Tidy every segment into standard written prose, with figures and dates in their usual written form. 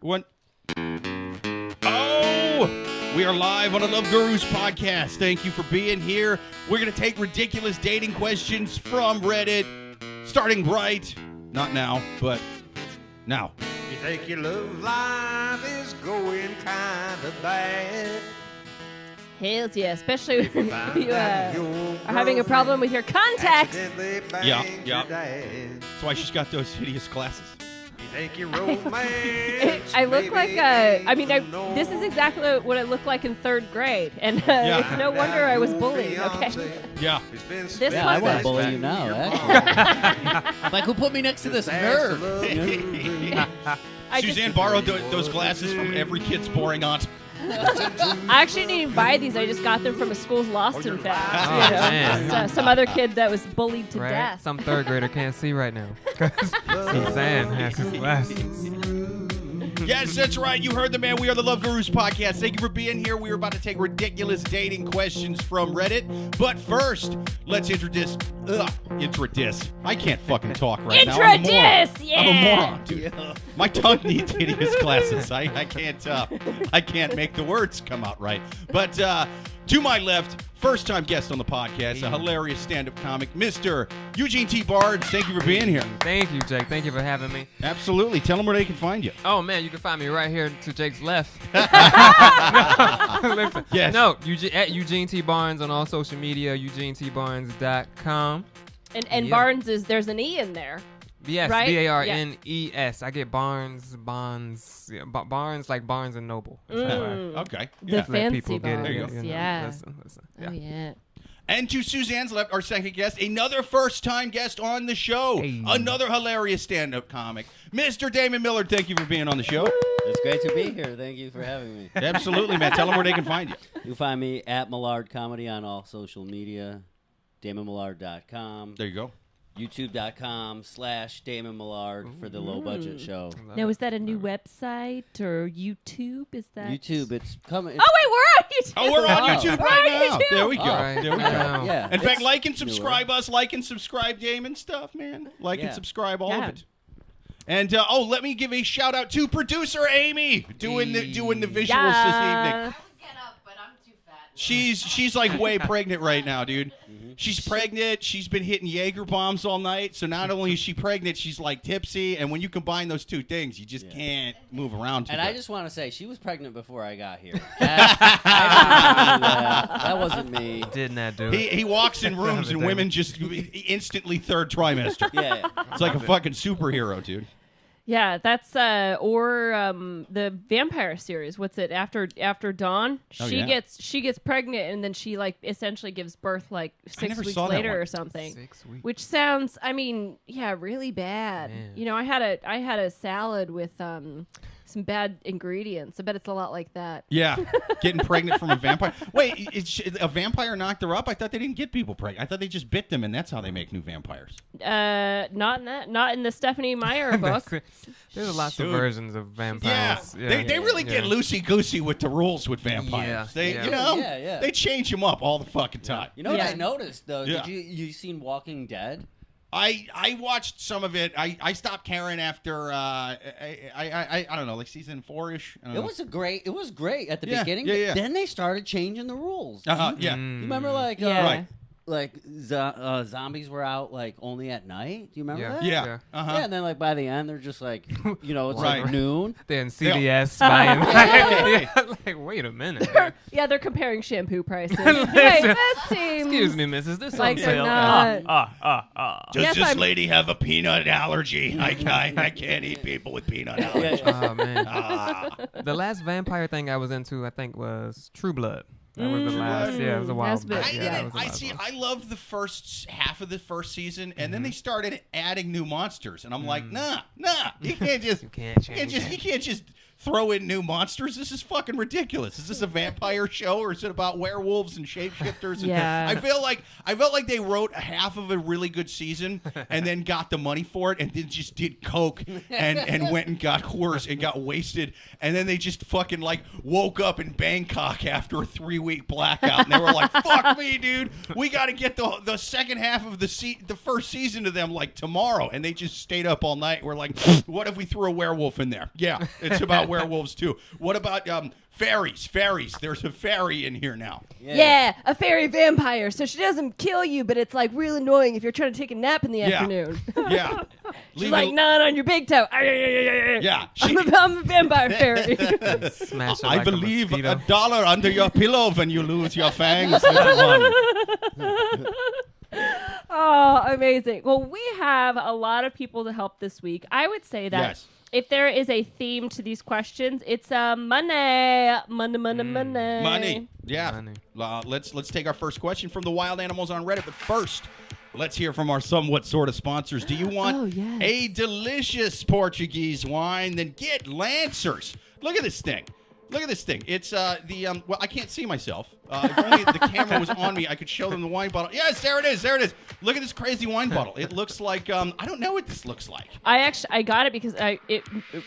One. Oh, we are live on the Love Gurus podcast. Thank you for being here. We're going to take ridiculous dating questions from Reddit, starting right. Not now, but now. You think your love life is going kind of bad? Hells yeah, especially if you are having a problem with your contacts. Yeah. That's why she's got those hideous glasses. You think your romance I look like this is exactly what I looked like in third grade, and it's no wonder I was bullied. Okay. Yeah. This I want to bully you now. Actually. Like, who put me next to this nerd? Suzanne borrowed those glasses from every kid's boring aunt. I actually didn't even buy these. I just got them from a school's lost and found. Oh, man. Just, some other kid that was bullied to death. Some third grader can't see right now. Suzanne has his glasses. Yes, that's right. You heard the man. We are the Love Gurus podcast. Thank you for being here. We are about to take ridiculous dating questions from Reddit. But first, let's introduce. I can't fucking talk right now. I'm a moron, dude. My tongue needs hideous glasses. I can't make the words come out right. But to my left, first-time guest on the podcast, a hilarious stand-up comic, Mr. Eugene T. Thank you for being here. Thank you, Jake. Thank you for having me. Absolutely. Tell them where they can find you. Oh, man, you can find me right here to Jake's left. Listen. Yes. No, at Eugene T. Barnes on all social media, eugenetbarnes.com. And Barnes there's an E in there. Yes, right? Barnes. I get Barnes like Barnes and Noble. Okay. The fancy get Barnes. it. Yeah. Listen. Oh, yeah. And to Suzanne's left, our second guest, another first-time guest on the show. Hey. Another hilarious stand-up comic, Mr. Damon Millard. Thank you for being on the show. It's great to be here. Thank you for having me. Absolutely, man. Tell them where they can find you. You can find me at Millard Comedy on all social media, DamonMillard.com. There you go. YouTube.com/Damon Millard for the low budget show. Now, is that a new website or YouTube? Is that YouTube, it's coming. Oh wait, we're on YouTube. Oh, we're on YouTube We're right on now. YouTube. There we go. Right. There we go. Yeah. In fact, it's like and subscribe newer. us. Like and subscribe Damon stuff, man. Like and Yeah. subscribe all of Yeah. it. And let me give a shout out to producer Amy doing the visuals this evening. Get up, but I'm too fat. She's like way pregnant right now, dude. She's pregnant. She's been hitting Jaeger bombs all night. So not only is she pregnant, she's like tipsy. And when you combine those two things, you just can't move around. And I just want to say, she was pregnant before I got here. That wasn't me. Did not do it. He walks in rooms and women just instantly third trimester. Yeah. It's like a fucking superhero, dude. Yeah, that's the vampire series. What's it? After Dawn, Oh, she yeah. gets pregnant and then she like essentially gives birth like 6 never weeks saw that later one. or something. 6 weeks. Which sounds, really bad. Man. You know, I had a salad with some bad ingredients. I bet it's a lot like that. Yeah, getting pregnant from a vampire. Wait, a vampire knocked her up? I thought they didn't get people pregnant. I thought they just bit them, and that's how they make new vampires. Not in the Stephanie Meyer book. There's lots of Dude. versions of vampires. Yeah, they really get loosey-goosey with the rules with vampires. Yeah, They, yeah. you know, Yeah. they change them up all the fucking time. You know what Yeah. I noticed, though? Yeah. Did you seen Walking Dead? I watched some of it. I stopped caring after I don't know, like season 4-ish. It was great at the Yeah, beginning. yeah. Then they started changing the rules. Yeah. You remember like Yeah. zombies were out like only at night? Do you remember Yeah. that? Yeah. Yeah. Uh-huh. Yeah, and then like by the end they're just like, it's Right. like noon. Then CVS buying. Like, wait a minute. Yeah, they're comparing shampoo prices. Wait, this seems. Excuse me, missus. This Like on they're sale. not. Does Yes, this I'm- lady have a peanut allergy? I can't eat people with peanut allergies. Oh man. Ah. The last vampire thing I was into, I think, was True Blood. That was the last. Yeah, it was a while That's been- back. I Yeah, that was a I last see. one. I love the first half of the first season, and then they started adding new monsters, and I'm like, nah. You can't just. You can't change it. You can't just throw in new monsters. This is fucking ridiculous. Is this a vampire show, or is it about werewolves and shapeshifters? And Yeah. I felt like they wrote half of a really good season, and then got the money for it, and then just did coke and went and got whores and got wasted, and then they just fucking like woke up in Bangkok after a 3-week blackout, and they were like, "Fuck me, dude. We got to get the second half of the first season to them like tomorrow," and they just stayed up all night. We're like, "What if we threw a werewolf in there?" Yeah, it's about about werewolves too. What about fairies? Fairies. There's a fairy in here now. Yeah, a fairy vampire. So she doesn't kill you, but it's like real annoying if you're trying to take a nap in the afternoon. Yeah. She's like gnawing on your big toe. Yeah. I'm a vampire fairy. Smash it I like believe a mosquito. $1 under your pillow when you lose your fangs, little one. Oh, amazing. Well, we have a lot of people to help this week. I would say that Yes. if there is a theme to these questions, it's money. Money. Yeah. Money. Let's take our first question from the wild animals on Reddit. But first, let's hear from our somewhat sort of sponsors. Do you want a delicious Portuguese wine? Then get Lancers. Look at this thing. Look at this thing. It's well, I can't see myself. If only the camera was on me, I could show them the wine bottle. Yes, there it is. There it is. Look at this crazy wine bottle. It looks like I don't know what this looks like. I got it because it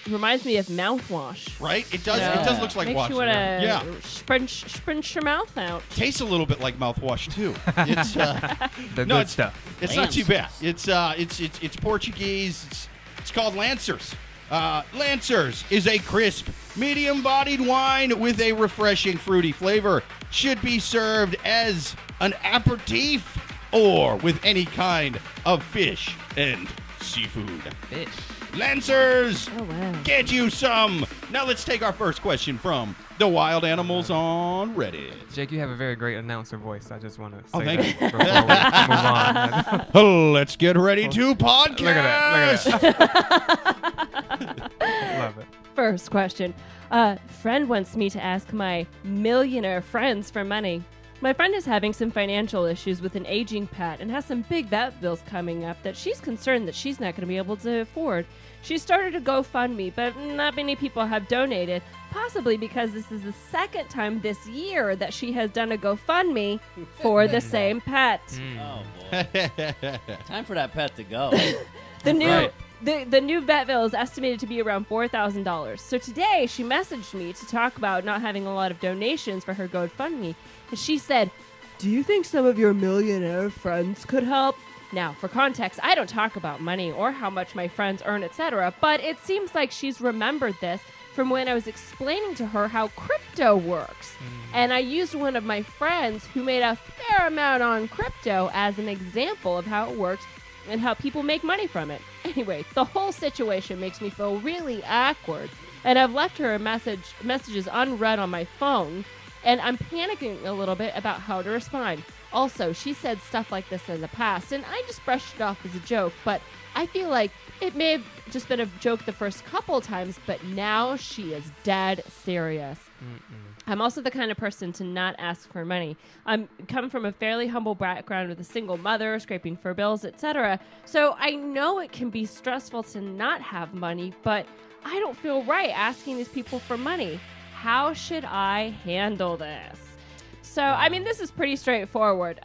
reminds me of mouthwash. Right? It does. It does look like Makes wash. you want to Yeah. sprinch your mouth out. Tastes a little bit like mouthwash too. It's The no, good it's, stuff. It's not too bad. It's Portuguese. It's called Lancers. Lancers is a crisp, medium-bodied wine with a refreshing fruity flavor. Should be served as an aperitif or with any kind of fish and seafood. Fish. Lancers, Oh, wow. get you some. Now let's take our first question from the wild animals on Reddit. Jake, you have a very great announcer voice. I just want to say thank that before we move on. Let's get ready to podcast. Look at that. Look at that. Love it. First question. A friend wants me to ask my millionaire friends for money. My friend is having some financial issues with an aging pet and has some big vet bills coming up that she's concerned that she's not going to be able to afford. She started a GoFundMe, but not many people have donated, possibly because this is the second time this year that she has done a GoFundMe for the same pet. Oh, boy. Time for that pet to go. The new Right. the new vet bill is estimated to be around $4,000. So today she messaged me to talk about not having a lot of donations for her GoFundMe. And she said, "Do you think some of your millionaire friends could help?" Now, for context, I don't talk about money or how much my friends earn, etc., but it seems like she's remembered this from when I was explaining to her how crypto works. And I used one of my friends who made a fair amount on crypto as an example of how it works and how people make money from it. Anyway, the whole situation makes me feel really awkward, and I've left her messages unread on my phone, and I'm panicking a little bit about how to respond. Also, she said stuff like this in the past, and I just brushed it off as a joke, but I feel like it may have just been a joke the first couple times, but now she is dead serious. I'm also the kind of person to not ask for money. I'm coming from a fairly humble background with a single mother, scraping for bills, etc. So I know it can be stressful to not have money, but I don't feel right asking these people for money. How should I handle this? So, I mean, this is pretty straightforward.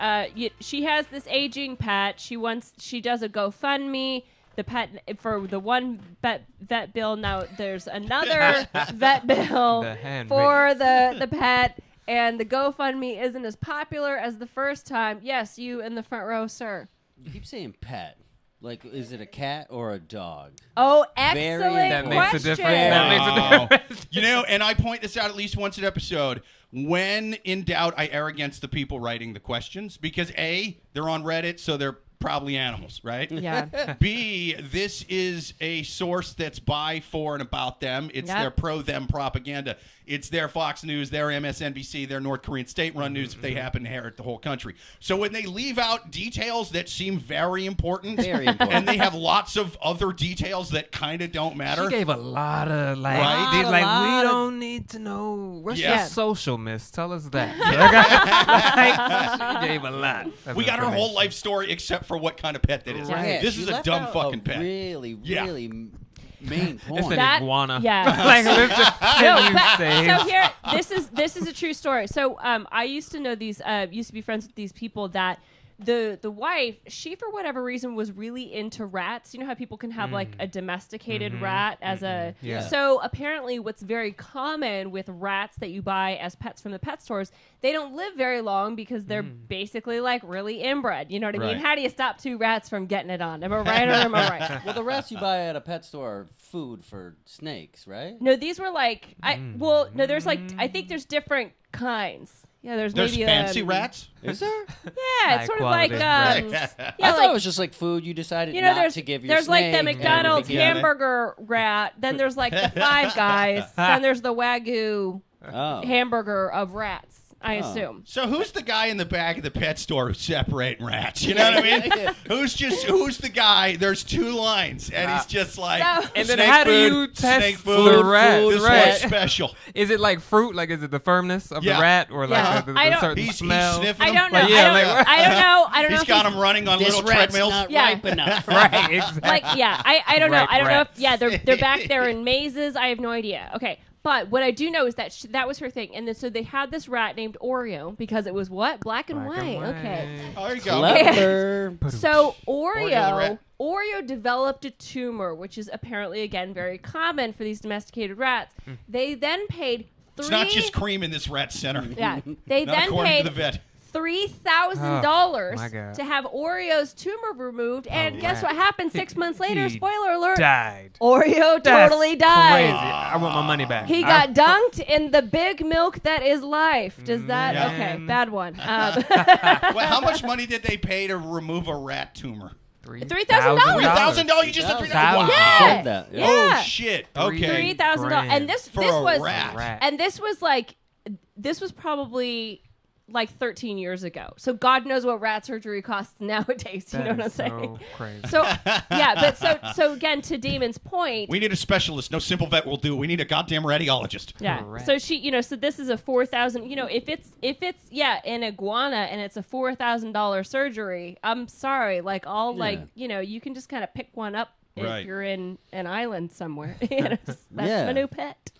She has this aging pet. She does a GoFundMe. The pet for the one vet bill. Now there's another vet bill for the pet, and the GoFundMe isn't as popular as the first time. Yes, you in the front row, sir. You keep saying pet. Like, is it a cat or a dog? Oh, excellent That question. makes a difference. That makes a difference. You know, and I point this out at least once an episode. When in doubt, I err against the people writing the questions because A, they're on Reddit, so they're probably animals, right? Yeah. B, this is a source that's by, for, and about them. It's their pro-them propaganda. It's their Fox News, their MSNBC, their North Korean state-run news if they happen to inherit the whole country. So when they leave out details that seem very important, and they have lots of other details that kind of don't matter. She gave a lot of Right? we don't need to know. What's your social, miss? Tell us that. She gave a lot. We got her whole life story except for what kind of pet that is. Yeah, This she is a left dumb out fucking pet. Really main point. It's an iguana. Yeah. Like, So here, this is a true story. So I used to know these, used to be friends with these people that the wife, she for whatever reason was really into rats. You know how people can have like a domesticated rat as a Yeah. So apparently what's very common with rats that you buy as pets from the pet stores, they don't live very long because they're basically like really inbred. You know what I mean? Right. How do you stop two rats from getting it on? Am I right or am I right? Well, the rats you buy at a pet store are food for snakes, right? No, these were like there's like I think there's different kinds. Yeah, there's There's maybe fancy um, rats. Is there? Yeah, it's sort of like High-quality. yeah, I thought like it was just like food you decided you know, not to give your there's like the snake McDonald's at the beginning. hamburger rat. Then there's like the Five Guys. Then there's the Wagyu Oh. hamburger of rats. I assume. So who's the guy in the back of the pet store who's separating rats? You know what I mean? Who's the guy? There's two lines, and he's just like, So- And then snake how do food, you test snake for food, the rat? This Right. one's special. Is it like fruit? Like, is it the firmness of Yeah. the rat, or like Yeah. the I don't- certain He's smell? sniffing I them. don't know. Like, yeah, I don't know. I don't know. He's if got them running on This little rat's treadmills. not Yeah. ripe enough. Right, exactly. Like, yeah, I don't know. Ripe I don't know if, rats. yeah, they're back there in mazes. I have no idea. Okay. But what I do know is that that was her thing. And then so they had this rat named Oreo because it was what? Black and white. Okay. Oh, there you go. Clever. So Oreo the rat. Oreo developed a tumor, which is apparently, again, very common for these domesticated rats. They then paid It's not just cream in this rat center. Yeah. They Not then according to the paid vet. $3,000 my God. to have Oreo's tumor removed. And guess rat. what happened 6 months later? He Spoiler alert. Died. Oreo That's totally died. Crazy. I want my money back. He got dunked in the big milk that is life. Does that? Yeah. Okay, bad one. Well, how much money did they pay to remove a rat tumor? $3,000. $3,000. You just said $3,000. wow. Yeah. Said that. Yeah. Oh shit. Okay. $3,000. And this For this a was rat. and this was probably like 13 years ago. So God knows what rat surgery costs nowadays. You know what I'm saying? So crazy. So yeah, but so again, to Damon's point, We need a specialist. No simple vet will do. We need a goddamn radiologist. yeah. Correct. So she, so this is a $4,000. If it's an iguana and it's a $4,000 surgery, I'm sorry. Like you can just kind of pick one up Right. if you're in an island somewhere. That's Yeah. my new pet.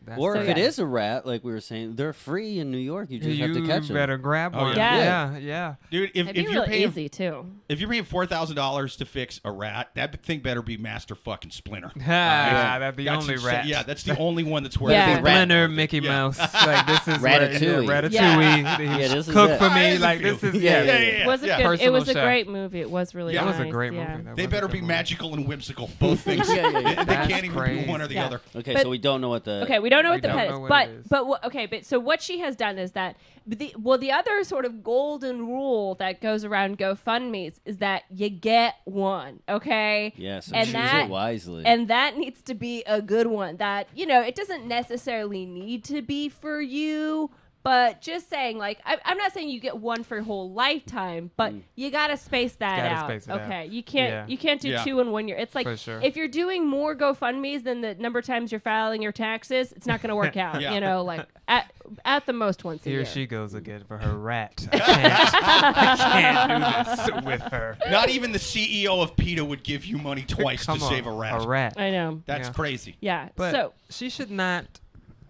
That's Or if So, it yeah. is a rat, like we were saying, they're free in New York. You just have to you catch them. better grab Oh, one. yeah. Yeah. Dude, if It'd be you're real paying easy too. if you're paying $4,000 to fix a rat, that thing better be Master fucking Splinter. That's the That's only insane. rat. Yeah, that's the only one that's worth Yeah. it. Splinter, Mickey Mouse. Like this is Ratatouille. Ratatouille. Yeah. He's this is cook it. for Oh, me. there's a Like few. this is Yeah, yeah. yeah, It was a yeah. good. It Personal was a chef. great movie. It was really Yeah. That nice. was a great yeah. movie. That They was a better good be movie. magical and whimsical. Both things. Yeah, yeah, yeah. They That's can't even crazy. do one or the Yeah. other. Okay, But- so we don't know what the. Okay, we don't know We what the don't pet know is, what it is. but so what she has done is that the other sort of golden rule that goes around GoFundMe's is that you get one, okay? Yeah, so And choose that- it wisely. And that needs to be a good one. That it doesn't necessarily need to be for you. But just saying, like, I'm not saying you get one for your whole lifetime, but you gotta space that Gotta out. space it out. Okay, you Yeah. can't do Yeah. 2 in 1 year. It's like For sure. if you're doing more GoFundMe's than the number of times you're filing your taxes, it's not gonna work out. Yeah. Like at the most once a Here year. she goes again for her rat. I can't do this with her. Not even the CEO of PETA would give you money twice Come to on, save a rat. A rat. I know. That's Yeah. crazy. Yeah. But so she should not.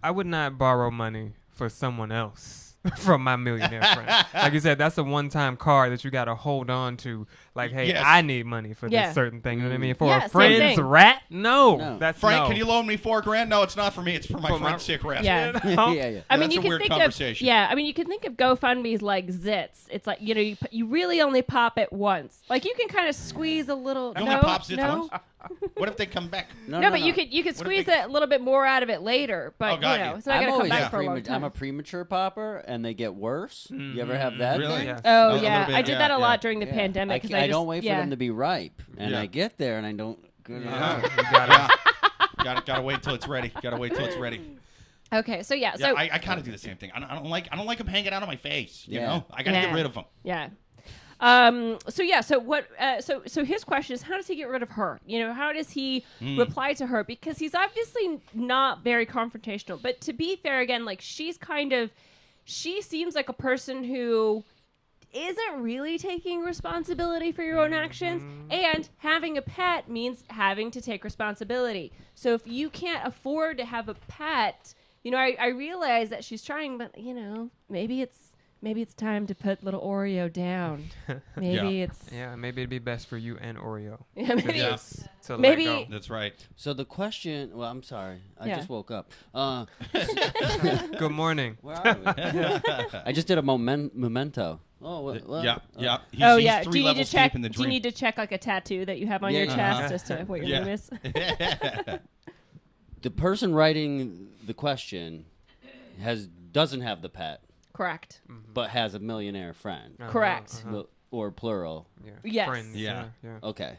I would not borrow money for someone else from my millionaire friend. Like you said, that's a one-time card that you got to hold on to. Like, hey, Yes. I need money for Yeah. this certain thing. You know what I mean? For Yeah, a same friend's thing. rat? No. No. That's Frank, no. can you loan me $4,000? No, it's not for me. It's for my For my- friend's sick rat. yeah. yeah, yeah. I mean, That's you a can weird think conversation. you can think of GoFundMe's like zits. It's like you really only pop it once. Like you can kind of squeeze a little. You no, only pop zits no, once? What if they come back? no, but you could What if squeeze they- a little bit more out of it later. But Oh, got you. it's not I'm gonna come always back a for a long I'm time. a premature popper, and they get worse. You ever have that? Really? thing? Yeah. Oh A little yeah, bit, I did yeah, that a yeah. lot during the Yeah. pandemic. 'cause I just, don't wait for yeah. them to be ripe, and Yeah. I get there and I don't. Yeah. You gotta, Gotta wait till it's ready. Gotta wait till it's ready. Okay, so yeah, Yeah, so I kind of do the same thing. I don't like them hanging out on my face. You Yeah. know, I gotta Yeah. get rid of them. yeah. So what? So his question is, how does he get rid of her? How does he reply to her? Because he's obviously not very confrontational. But to be fair, again, like she seems like a person who isn't really taking responsibility for your own actions, and having a pet means having to take responsibility. So if you can't afford to have a pet, I realize that she's trying, but maybe maybe it's time to put little Oreo down. Maybe it's Yeah, maybe it'd be best for you and Oreo. yeah, maybe Yeah. it's To Maybe- let go. That's right. So the question. Well, I'm sorry. I Yeah. just woke up. Good morning. Where are we? I just did a memento. Oh, what? Yeah, yeah. He's, oh he's yeah. 3 Do you need to levels check? deep in the Do you dream. need to check like a tattoo that you have on Yeah, your yeah. chest as to what your Yeah. name is? The person writing the question doesn't have the pet, Correct. but has a millionaire friend, Correct. Well, or plural. Yeah. Yes. Friends. Yeah. Yeah. Okay.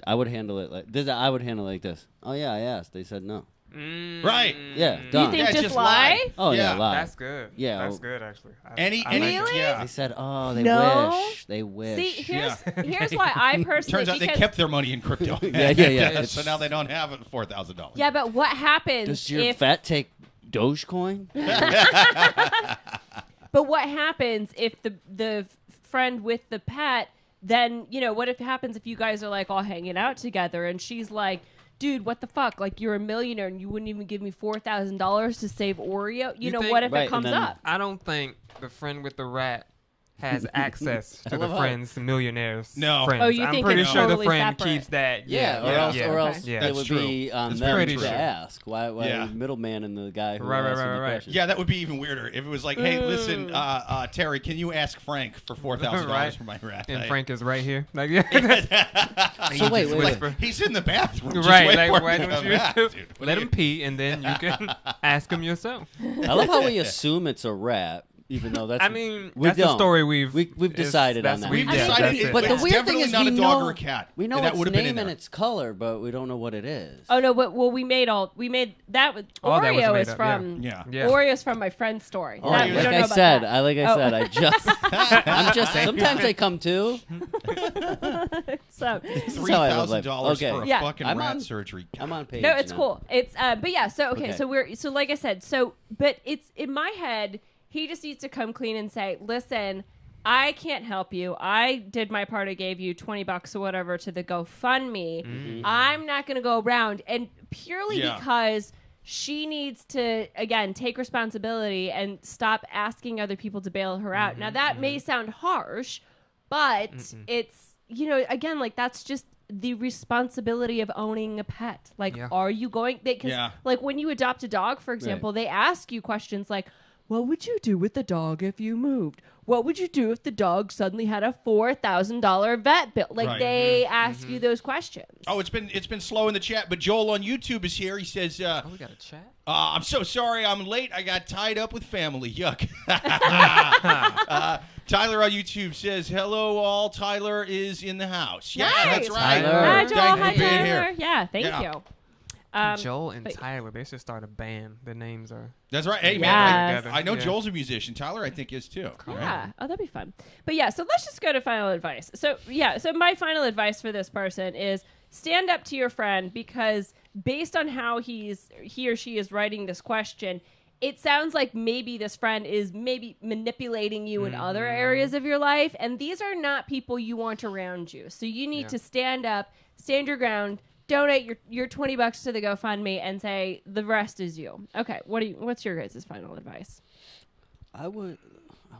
I would handle it like this. I would handle it like this. Oh yeah, I asked. They said no. Right. Yeah, You done. think Yeah, just just lie? lie. Oh yeah, Yeah. lie. That's good. Yeah, That's well- good actually. Any, I like Really? it. yeah. Uh, They said, oh, they No. wish. They wish. See, here's why I personally Turns out they because- kept their money in crypto. Yeah. So now they don't have $4,000. Yeah, but what happens Does your if vet take Dogecoin? But what happens if the friend with the pet then, what if happens if you guys are like all hanging out together and she's like, dude, what the fuck? Like, you're a millionaire and you wouldn't even give me $4,000 to save Oreo? You know, think- what if Right, it and comes then- up? I don't think the friend with the rat has access to the love how- friend's millionaires. No. friends. Oh, you I'm think pretty it's sure totally the friend separate. keeps that. Yeah, Yeah, or else Okay. Yeah. it That's would true. be on That's them pretty to true. ask. Why Yeah. the middleman and the guy who Right, asked right, him the right. question? Yeah, that would be even weirder if it was like, hey, listen, Terry, can you ask Frank for $4,000 Right. for my rat? And Like- Frank is right here. Like, yeah. So wait, just wait, whisper. He's in the bathroom. Just Right, wait like for why him to don't come you back, dude. What let do him you- pee and then you can ask him yourself. I love how we assume it's a rat, even though that's. I mean, we that's the don't. story we've decided on that. We've I think decided that's it, it. But the it's weird thing definitely is not we a dog know or a cat. We know that its would have been in name there. and its color, but we don't know what it is. Oh no, but we made that with All that was Oreo made is up, from Yeah. Yeah. Oreo's from my friend's story. Oh, That- we like don't know I about said, that. I just, I'm just. Sometimes they come too. So That's how I live life. $3,000 Okay. for a Yeah. fucking I'm rat on- surgery. I'm on page. no, it's now. cool. It's but yeah. So okay. Okay. So like I said. But it's in my head. He just needs to come clean and say, listen, I can't help you. I did my part. I gave you $20 or whatever to the GoFundMe. I'm not going to go around and purely Yeah. because she needs to again take responsibility and stop asking other people to bail her out. Now that may sound harsh, but it's again like that's just the responsibility of owning a pet. Like, Yeah. are you going? Because Yeah. like when you adopt a dog, for example, they ask you questions like, "What would you do with the dog if you moved? What would you do if the dog suddenly had a $4,000 vet bill?" Like Right. they ask you those questions. Oh, it's been slow in the chat, but Joel on YouTube is here. He says, Oh, we got a chat. I'm so sorry I'm late. I got tied up with family. Yuck. Tyler on YouTube says, hello all. Tyler is in the house. Yeah, Nice. that's right. Tyler. Hi, Joel. Thank you Hi, for being Tyler. here. Yeah, thank Yeah. you. Joel and but- Tyler, they should start a band. Their names are That's right. Hey, Yes. man, I know Yeah. Joel's a musician. Tyler, I think, is too. Yeah. Oh, that'd be fun. But yeah, so let's just go to final advice. So my final advice for this person is stand up to your friend because based on how he or she is writing this question, it sounds like maybe this friend is maybe manipulating you in other areas of your life, and these are not people you want around you. So you need to stand up, stand your ground, donate your $20 to the GoFundMe, and say the rest is you. Okay, what's your guys' final advice? I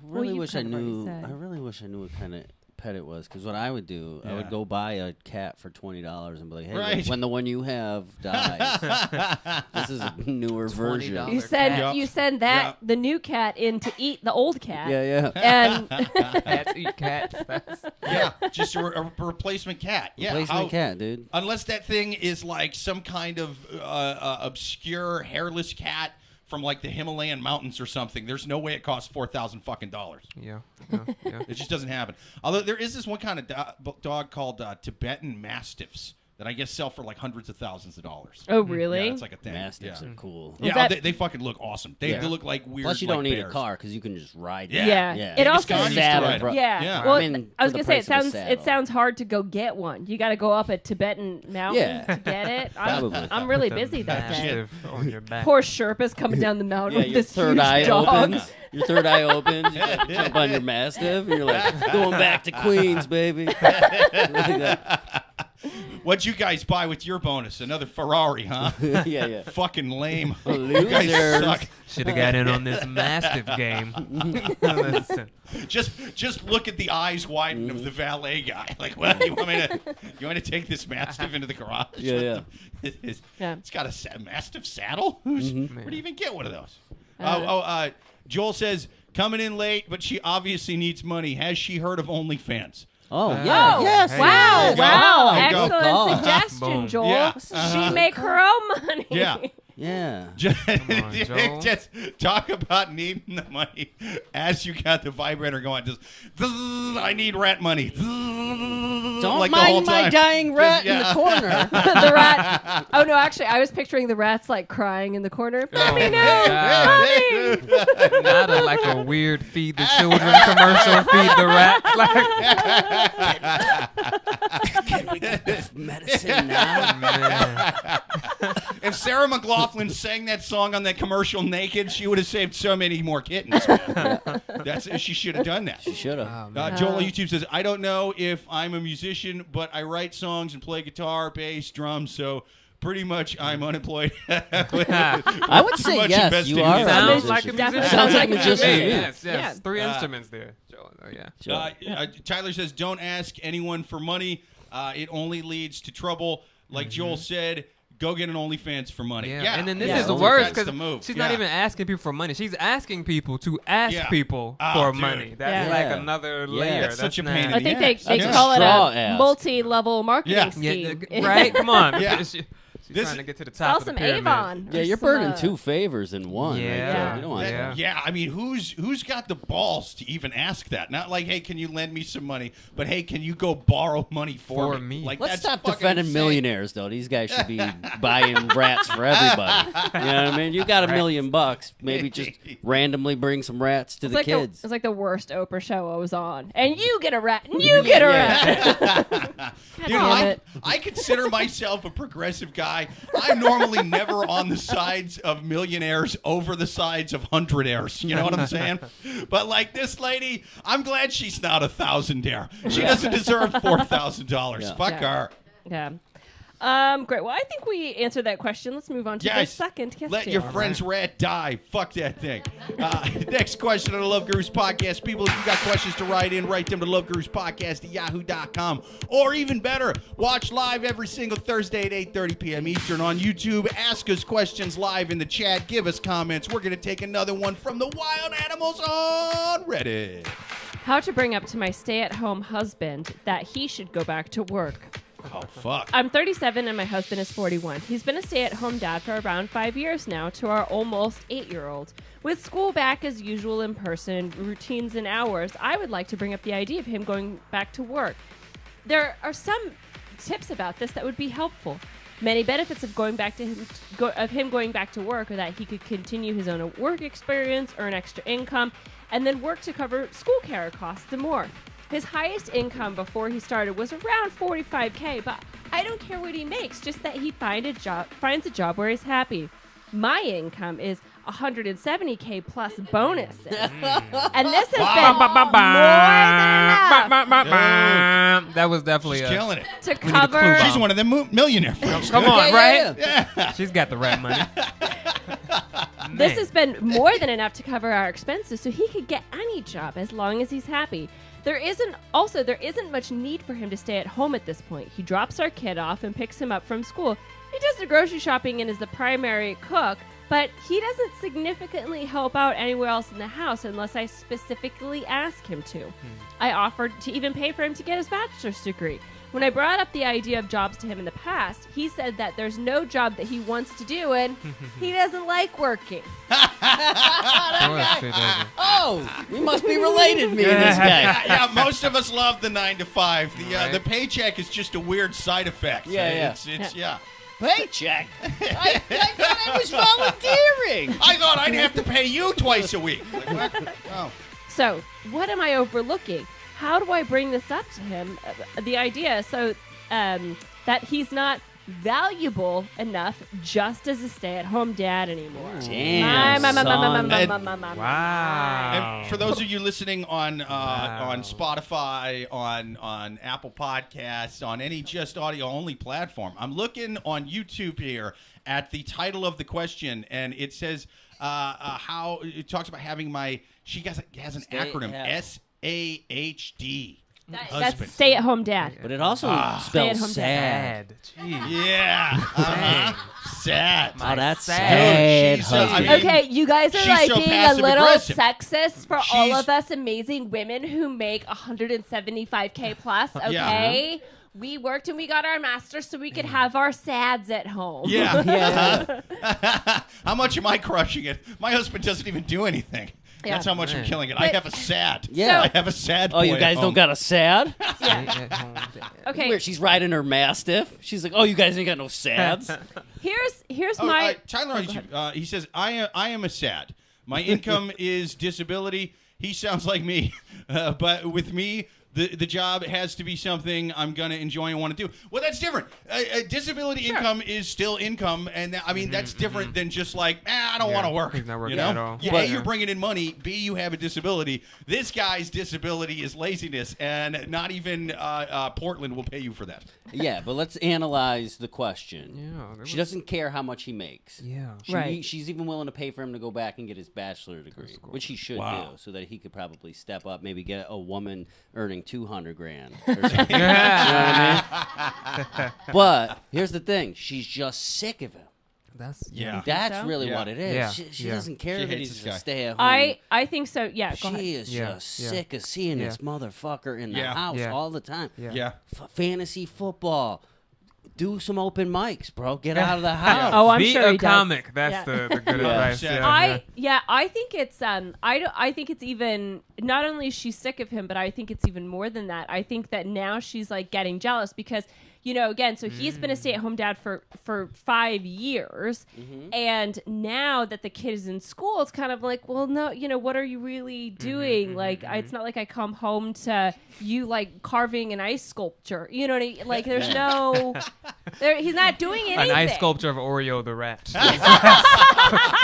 really you wish I kind of already knew. said. I really wish I knew what kind of pet it was. Because what I would do, I Yeah. would go buy a cat for $20 and be like, "Hey, Right. when the one you have dies, this is a newer version." $20. You Other send cat. you send that Yep. the new cat in to eat the old cat. Yeah, And cats eat cats. That's Yeah, just a replacement cat. Yeah, replacement cat, dude. Unless that thing is like some kind of obscure hairless cat from like the Himalayan mountains or something, there's no way it costs $4,000. yeah. It just doesn't happen. Although there is this one kind of dog called Tibetan Mastiffs that I guess sell for like hundreds of thousands of dollars. oh really? Yeah, it's like a thing. Mastiffs Yeah, are cool. yeah that- they fucking look awesome. They look like weird. Plus, you like don't need bears. a car because you can just ride. Yeah. it. Yeah. yeah. It also Scott used to Saddle, ride it. bro. Yeah. Yeah. Well, I mean, I was for the gonna say price of a it saddle. sounds hard to go get one. You got to go up a Tibetan mountain Yeah. to get it. Probably. I'm really The busy that day. mastiff on your back. Poor Sherpa's coming down the mountain Yeah, with your this third huge eye dog. opens. Your third eye opens. You like, jump on your Mastiff, and you're like, going back to Queens, baby. Like that. What'd you guys buy with your bonus? Another Ferrari, huh? yeah. Fucking lame. You guys Losers. suck. Should have got in on this Mastiff game. Listen. Just look at the eyes widen of the valet guy. Like, well, you want me to take this Mastiff into the garage? Yeah. It's got a Mastiff saddle. Where do you even get one of those? Joel says coming in late, but she obviously needs money. Has she heard of OnlyFans? Oh, Oh, yes. wow, There you go. wow. There you go. Excellent suggestion, Boom. Joel. Yeah. She'd make her own money. Yeah. Yeah. on, Joel. Just talk about needing the money as you got the vibrator going. Just, I need rat money. Don't Like the whole mind my time. dying rat in the Yeah. corner. The rat. Oh, no, actually, I was picturing the rats, like, crying in the corner. Let me know. Mommy. Not like a weird feed the children commercial, feed the rats. Like, Can we get this medicine now? man. If Sarah McLachlan sang that song on that commercial naked, she would have saved so many more kittens. Man. She should have done that. She should have. Oh, man. Joel on YouTube says, I don't know if I'm a musician, but I write songs and play guitar, bass, drums, so pretty much I'm unemployed. I would say much yes, invested you in are. music. Sounds a like a musician. musician. Sounds like a musician. musician. Yes. Yeah. 3 instruments there. Joel. Oh, yeah. Sure. Tyler says, don't ask anyone for money. It only leads to trouble. Like Joel said, go get an OnlyFans for money. Yeah. And then this Yeah. is the That's worst the because move. she's Yeah. not even asking people for money. She's asking people to ask Yeah. people Oh, for dude. money. That's Yeah. like Yeah. another Yeah. layer. That's such a pain in I the think ass. they Yeah. call it Straw a ass. multi-level marketing Yeah. scheme. Right? Come on. Yeah. She's This- trying to get to the top Sell of the some pyramid. Avon. Yeah, or you're some, burning 2 favors in one. Yeah. Right there. You don't want Yeah. that. Yeah, I mean, who's got the balls to even ask that? Not like, hey, can you lend me some money? But hey, can you go borrow money for me? Like, Let's that's stop fucking defending insane. millionaires, though. These guys should be buying rats for everybody. You know what I mean? You got $1 million bucks. Maybe just randomly bring some rats to It's the like kids. it's like the worst Oprah show I was on. And you get a rat, and you get a rat. Dude, damn it. I consider myself a progressive guy. I'm normally never on the sides of millionaires over the sides of hundredaires. You know what I'm saying? But like this lady, I'm glad she's not a thousandaire. She doesn't deserve $4,000. Yeah. Fuck her. Yeah. Great. Well, I think we answered that question. Let's move on to the Yes. second question. Let your friend's rat die. Fuck that thing. Next question on the Love Gurus podcast. People, if you got questions to write in, write them to loveguruspodcast@yahoo.com. Or even better, watch live every single Thursday at 8:30 p.m. Eastern on YouTube. Ask us questions live in the chat. Give us comments. We're going to take another one from the wild animals on Reddit. How to bring up to my stay-at-home husband that he should go back to work. Oh, fuck. I'm 37 and my husband is 41. He's been a stay-at-home dad for around 5 years now to our almost 8-year-old. With school back as usual in person, routines and hours, I would like to bring up the idea of him going back to work. There are some tips about this that would be helpful. Many benefits of going back to him going back to work are that he could continue his own work experience, earn extra income, and then work to cover school care costs and more. His highest income before he started was around $45K, but I don't care what he makes, just that he finds a job where he's happy. My income is $170K plus bonuses. And this has been more than enough That was definitely She's killing it. to need a clue cover box. She's one of them millionaire friends. Come on, right? Yeah. She's got the rat money. This Man. has been more than enough to cover our expenses, so he could get any job as long as he's happy. There isn't much need for him to stay at home at this point. He drops our kid off and picks him up from school. He does the grocery shopping and is the primary cook, but he doesn't significantly help out anywhere else in the house unless I specifically ask him to. I offered to even pay for him to get his bachelor's degree. When I brought up the idea of jobs to him in the past, he said that there's no job that he wants to do and he doesn't like working. Of course she doesn't. Oh, we must be related, me and this guy. Yeah, most of us love the 9 to 5. Right. The paycheck is just a weird side effect. Yeah. It's yeah. Paycheck? I thought I was volunteering. I thought I'd have to pay you twice a week. Like, what? Oh. So, what am I overlooking? How do I bring this up to him? The idea so that he's not valuable enough just as a stay-at-home dad anymore. Damn, son. Wow. And for those of you listening on Spotify, on Apple Podcasts, on any just audio only platform, I'm looking on YouTube here at the title of the question, and it says how it talks about having she has an acronym SAHD. That's stay-at-home dad. But it also Stay-at-home spells sad. Jeez. Yeah. Sad. Oh, that's sad. sad. She's, I husband. mean, Okay, you guys are she's like so being a little passive-aggressive. sexist for all She's- of us amazing women who make $175K plus, okay? Yeah. We worked and we got our master's so we could have our sads at home. Yeah. Yeah. How much am I crushing it? My husband doesn't even do anything. Yeah. That's how much I'm killing it. I But- have a sad. Yeah. I have a sad. Oh, you boy guys at don't home. got a sad? Stay-at-home dad. Okay, Where she's riding her Mastiff. She's like, oh, you guys ain't got no sads. here's Oh, my... Tyler, he says, I am a sad. My income is disability. He sounds like me. But with me, the job has to be something I'm going to enjoy and want to do. Well, that's different. Disability income is still income. And that's different than just like, I don't Yeah, want to work. he's not working you know? at all. Yeah, But- A, you're bringing in money. B, you have a disability. This guy's disability is laziness. And not even Portland will pay you for that. Yeah, but let's analyze the question. Yeah, there She was- doesn't care how much he makes. Yeah. Right. She's even willing to pay for him to go back and get his bachelor degree, which he should Wow. do, so that he could probably step up, maybe get a woman earning $200,000 or something. You know Yeah. what I mean? But here's the thing: she's just sick of him. That's Yeah. That's so? really Yeah. what it is. Yeah. She Yeah. doesn't care She that hates he's this guy. a stay-at-home. I think so. Yeah, go ahead. She is Yeah. just Yeah. sick of seeing Yeah. this motherfucker in the Yeah. house Yeah. all the time. Yeah. Yeah. Fantasy football. Do some open mics, bro. Get out of the house. Oh, I'm Be sure a he does. comic. That's Yeah. the good Yeah. advice. Yeah. I think it's I think it's even not only is she sick of him, but I think it's even more than that. I think that now she's like getting jealous because again, so he's been a stay-at-home dad for 5 years, and now that the kid is in school, it's kind of like, well, no, what are you really doing? Like, it's not like I come home to you like carving an ice sculpture. You know what I mean? Like, there's no, he's not doing anything. An ice sculpture of Oreo the rat. That's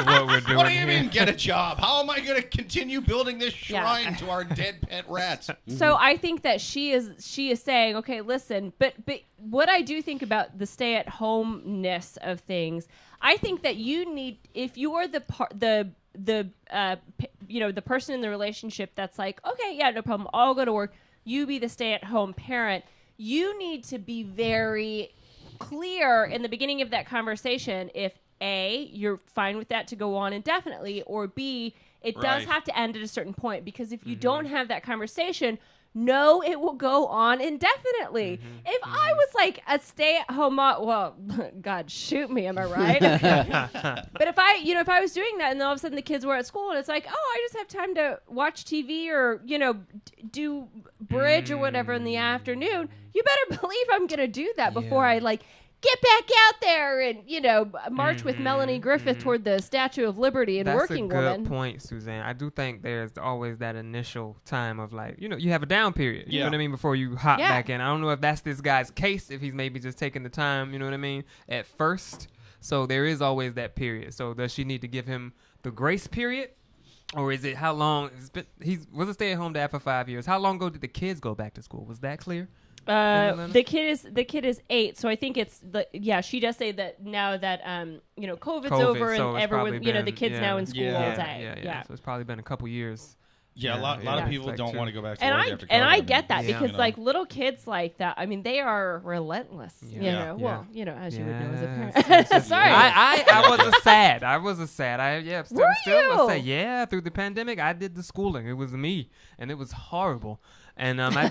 what we're doing What do you here. mean get a job? How am I going to continue building this shrine to our dead pet rats? So I think that she is saying, okay, listen, but what I do think about the stay-at-home-ness of things, I think that you need, if you are the person in the relationship that's like, okay, yeah, no problem, I'll go to work, you be the stay-at-home parent, you need to be very clear in the beginning of that conversation if A, you're fine with that to go on indefinitely, or B, it does Right. have to end at a certain point, because if you don't have that conversation, no, it will go on indefinitely. If I was like a stay-at-home mom, well, God, shoot me, am I right? But if I was doing that and then all of a sudden the kids were at school and it's like, oh, I just have time to watch TV or, do bridge or whatever in the afternoon, you better believe I'm going to do that before I like get back out there and, march with Melanie Griffith toward the Statue of Liberty and That's Working a good Woman. point, Suzanne. I do think there's always that initial time of like, you have a down period. You Yeah. know what I mean? Before you hop Yeah. back in. I don't know if that's this guy's case, if he's maybe just taking the time, you know what I mean, at first. So there is always that period. So does she need to give him the grace period? Or is it how long? He was a stay-at-home dad for 5 years. How long ago did the kids go back to school? Was that clear? The kid is 8, so I think it's she does say that now that COVID's COVID, over so and it's everyone probably the been- kids now in school all Yeah. day. Yeah. So it's probably been a couple years. Yeah, a lot of Yeah. people Like don't two- want to go back to And work I after COVID. and I get that Yeah. because like little kids like that, I mean they are relentless. Yeah. You know, Yeah. well, as you would know as a Yes, parent. yes. Sorry. I was a sad. I was a sad. Were Still you? say yeah. Through the pandemic, I did the schooling. It was me, and it was horrible. And I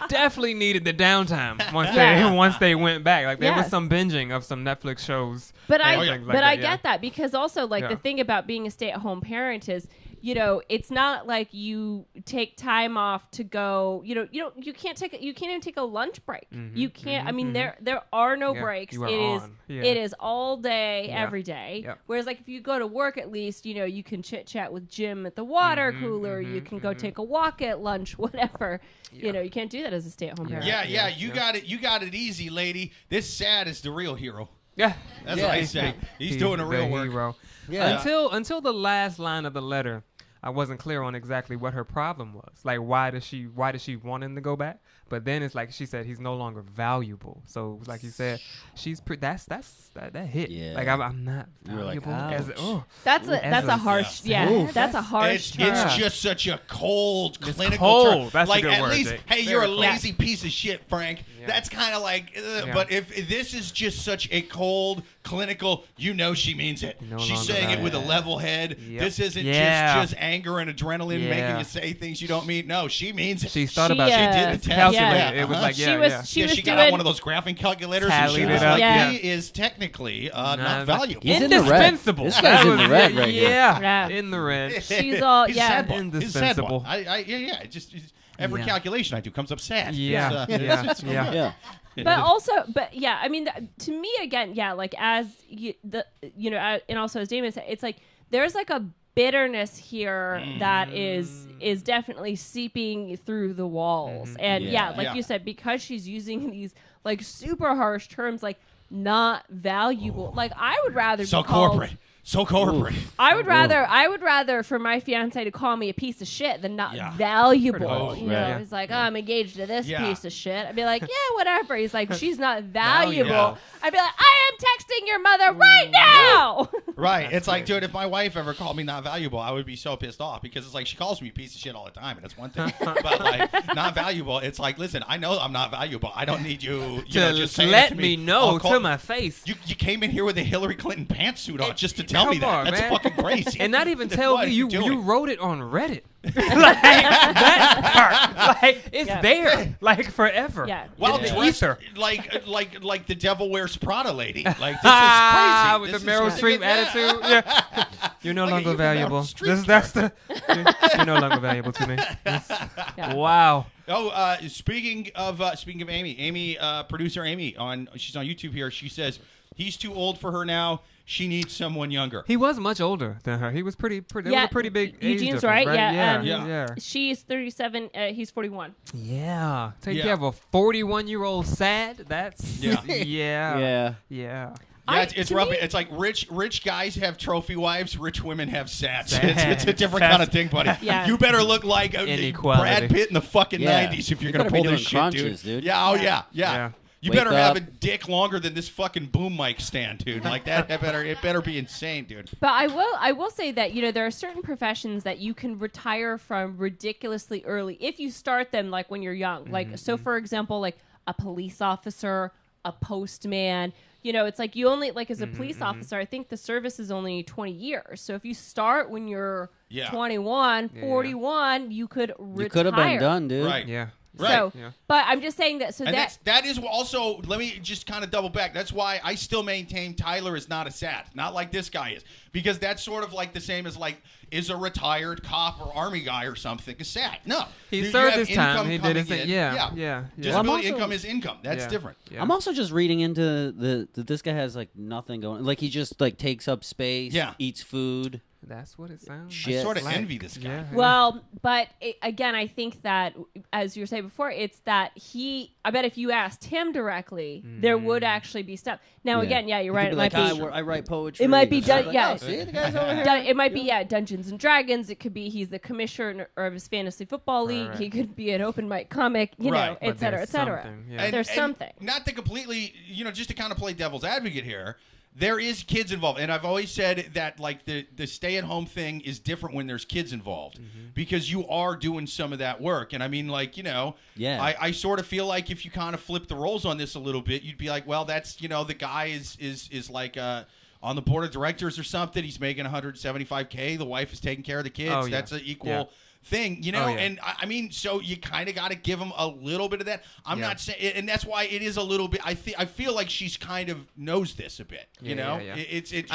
definitely needed the downtime once they went back. Like there Yeah. was some binging of some Netflix shows. But and I things like but I that, get that because also like Yeah. the thing about being a stay-at-home parent is you know, it's not like you take time off to go, you know, you can't even take a lunch break. You can't. I mean, there are no breaks. You are It is on. Yeah. it is all day, Yeah. every day. Yep. Whereas, like, if you go to work, at least, you know, you can chit chat with Jim at the water cooler. You can go take a walk at lunch, whatever. You know, you can't do that as a stay-at-home parent. Yeah, you got it. You got it easy, lady. This Sad is the real hero. Yeah. That's what I say. He's doing the real work. Hero. Yeah. Until the last line of the letter, I wasn't clear on exactly what her problem was. Like, why does she want him to go back? But then it's like she said he's no longer valuable. So like you said, she's that hit. Yeah. Like I'm not You were like, valuable. That's a harsh. Yeah, that's a harsh. term. It's just such a cold, It's clinical cold. term. That's a like good at word, least, Jake. hey, Very you're a cold. lazy piece of shit, Frank. Yeah. That's kind of like. Yeah. But if this is just such a cold, clinical, you know she means it. No She's longer saying it with a valuable. level head. Yep. This isn't Yeah. just anger and adrenaline making Yeah. you say things you don't mean. No, she means it. She thought She, about uh, it. She did the test. Calculated. Yeah. It was like She was She got doing out one of those graphing calculators and she Tallied was it up, like, yeah. he is technically not Nah, valuable. He's in the red. indispensable. This guy's That in was the red it. right here. Yeah, Yeah. in the red. She's all He's a sad boy. He's a sad boy. Indispensable. Yeah. It just every Yeah. calculation I do comes up sad. Yeah, It's, yeah. Yeah. But yeah, I mean, to me again, yeah, like as and also as Damon said, it's like there's like a bitterness here that is definitely seeping through the walls, and Yeah. you said, because she's using these like super harsh terms, like not valuable. Like I would rather so be called, corporate. So corporate. I would rather for my fiance to call me a piece of shit than not Yeah. valuable. Oh, You know, right. he's like, oh, I'm engaged to this Yeah. piece of shit. I'd be like, yeah, whatever. He's like, she's not valuable. Yeah. I'd be like, I am texting your mother right now. Right. It's like, dude, if my wife ever called me not valuable, I would be so pissed off because it's like she calls me a piece of shit all the time, and that's one thing. But like not valuable, it's like, listen, I know I'm not valuable. I don't need you To know, just saying it let to me me. know I'll call- to my face. You came in here with a Hillary Clinton pantsuit on just to tell me Come that. on, That's man. fucking crazy. And not even tell What me are you doing? wrote it on Reddit. Like that part. Like it's Yeah. there. Like forever. Yeah. Well, In the dressed ether. like the Devil Wears Prada lady. Like this Ah, is crazy. with This the is Meryl crazy. Streep Yeah. attitude. Yeah. You're no Look at longer you, Meryl valuable. Streep That's the you're no longer valuable to me. Yeah. Wow. Oh, speaking of Amy, producer Amy she's on YouTube here. She says he's too old for her now. She needs someone younger. He was much older than her. He was pretty. There was a pretty big. age Eugene's difference, right. Yeah. Yeah. She's 37. He's 41. Yeah. Take Yeah. care of a 41-year-old sad. That's Yeah. yeah. Yeah. Yeah, it's to rough. me- It's like rich guys have trophy wives, rich women have sats. Sad. It's a different Sad. kind of thing, buddy. Yeah. You better look like Inequality. Brad Pitt in the fucking Yeah. 90s if you're You going to better pull be this doing shit, crunches, dude. Yeah, oh yeah. Yeah. You Wake better have up. a dick longer than this fucking boom mic stand, dude. Like that, it better be insane, dude. But I will say that, there are certain professions that you can retire from ridiculously early if you start them like when you're young. Like, so for example, like a police officer, a postman. It's like you only, like as a police officer, I think the service is only 20 years. So if you start when you're Yeah. 21, 41, you could retire. You could have been done, dude. Right. Yeah. Right. So, Yeah. but I'm just saying that. So And that that is also, let me just kind of double back. That's why I still maintain Tyler is not a sat, not like this guy is, because that's sort of like the same as like, is a retired cop or army guy or something a sat? No, He You served have his time. income He did coming his thing. in. Yeah. Disability I'm also- income is income. That's Yeah. different. Yeah. I'm also just reading into that this guy has like nothing going. Like he just like takes up space. Yeah. Eats food. That's what it sounds. Shit. I sort of like. envy this guy. Yeah. Well, but again, I think that, as you were saying before, it's that I bet if you asked him directly, there would actually be stuff. Now, again, yeah, you're He right. could It be might like, be. I write poetry. It might be and done. stuff. Yeah, Oh, see, the guy's over here. It might be Dungeons and Dragons. It could be he's the commissioner of his fantasy football league. Right. He could be an open mic comic. Right. Et But cetera, there's et cetera. something, yeah. There's something. Not to completely, just to kind of play devil's advocate here. There is kids involved, and I've always said that like the stay-at-home thing is different when there's kids involved because you are doing some of that work. And I mean, like Yeah. I sort of feel like if you kind of flip the roles on this a little bit, you'd be like, well, that's the guy is like on the board of directors or something. He's making $175K. The wife is taking care of the kids. Oh, yeah. That's an equal Yeah. thing, you know. Oh, yeah. And I mean, so you kind of got to give him a little bit of that. I'm not saying, and that's why it is a little bit. I feel like she's kind of knows this a bit, you know. Yeah.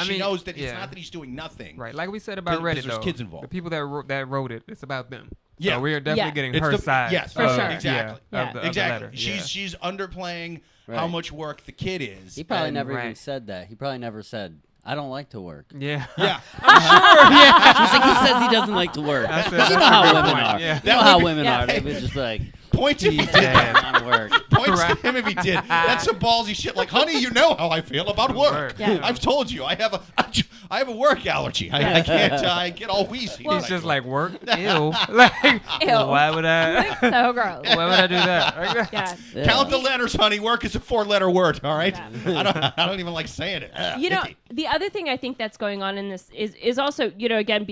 She knows that it's not that he's doing nothing, Right, like we said about 'Cause Reddit, there's though. kids involved. The people that wrote it, it's about them. Yeah. So we are definitely Yeah. getting It's her the- side. yes, For of- sure. Exactly. Yeah. Of the Exactly. letter. She's underplaying how Right. much work the kid is. He probably and- never even Right. said that. He probably never said, "I don't like to work." Yeah. Yeah. She's like, he says he doesn't like to work. That's a- you that's know a how good women point. are. Yeah. You That know how would be- women yeah. are. They would just be like, Points if he He's did. dead. "On work." Points to him if he did. That's some ballsy shit. Like, honey, you know how I feel about work. Yeah. I've told you I have a work allergy. I can't. I get all wheezy. He's just like, work? Ew. Like, Ew. why would I? So gross. Why would I do that? Yeah. Yeah. count the letters, honey. Work is a 4-letter word. All right. Yeah. I don't even like saying it. You know, Icky. the other thing I think that's going on in this is also, you know, again,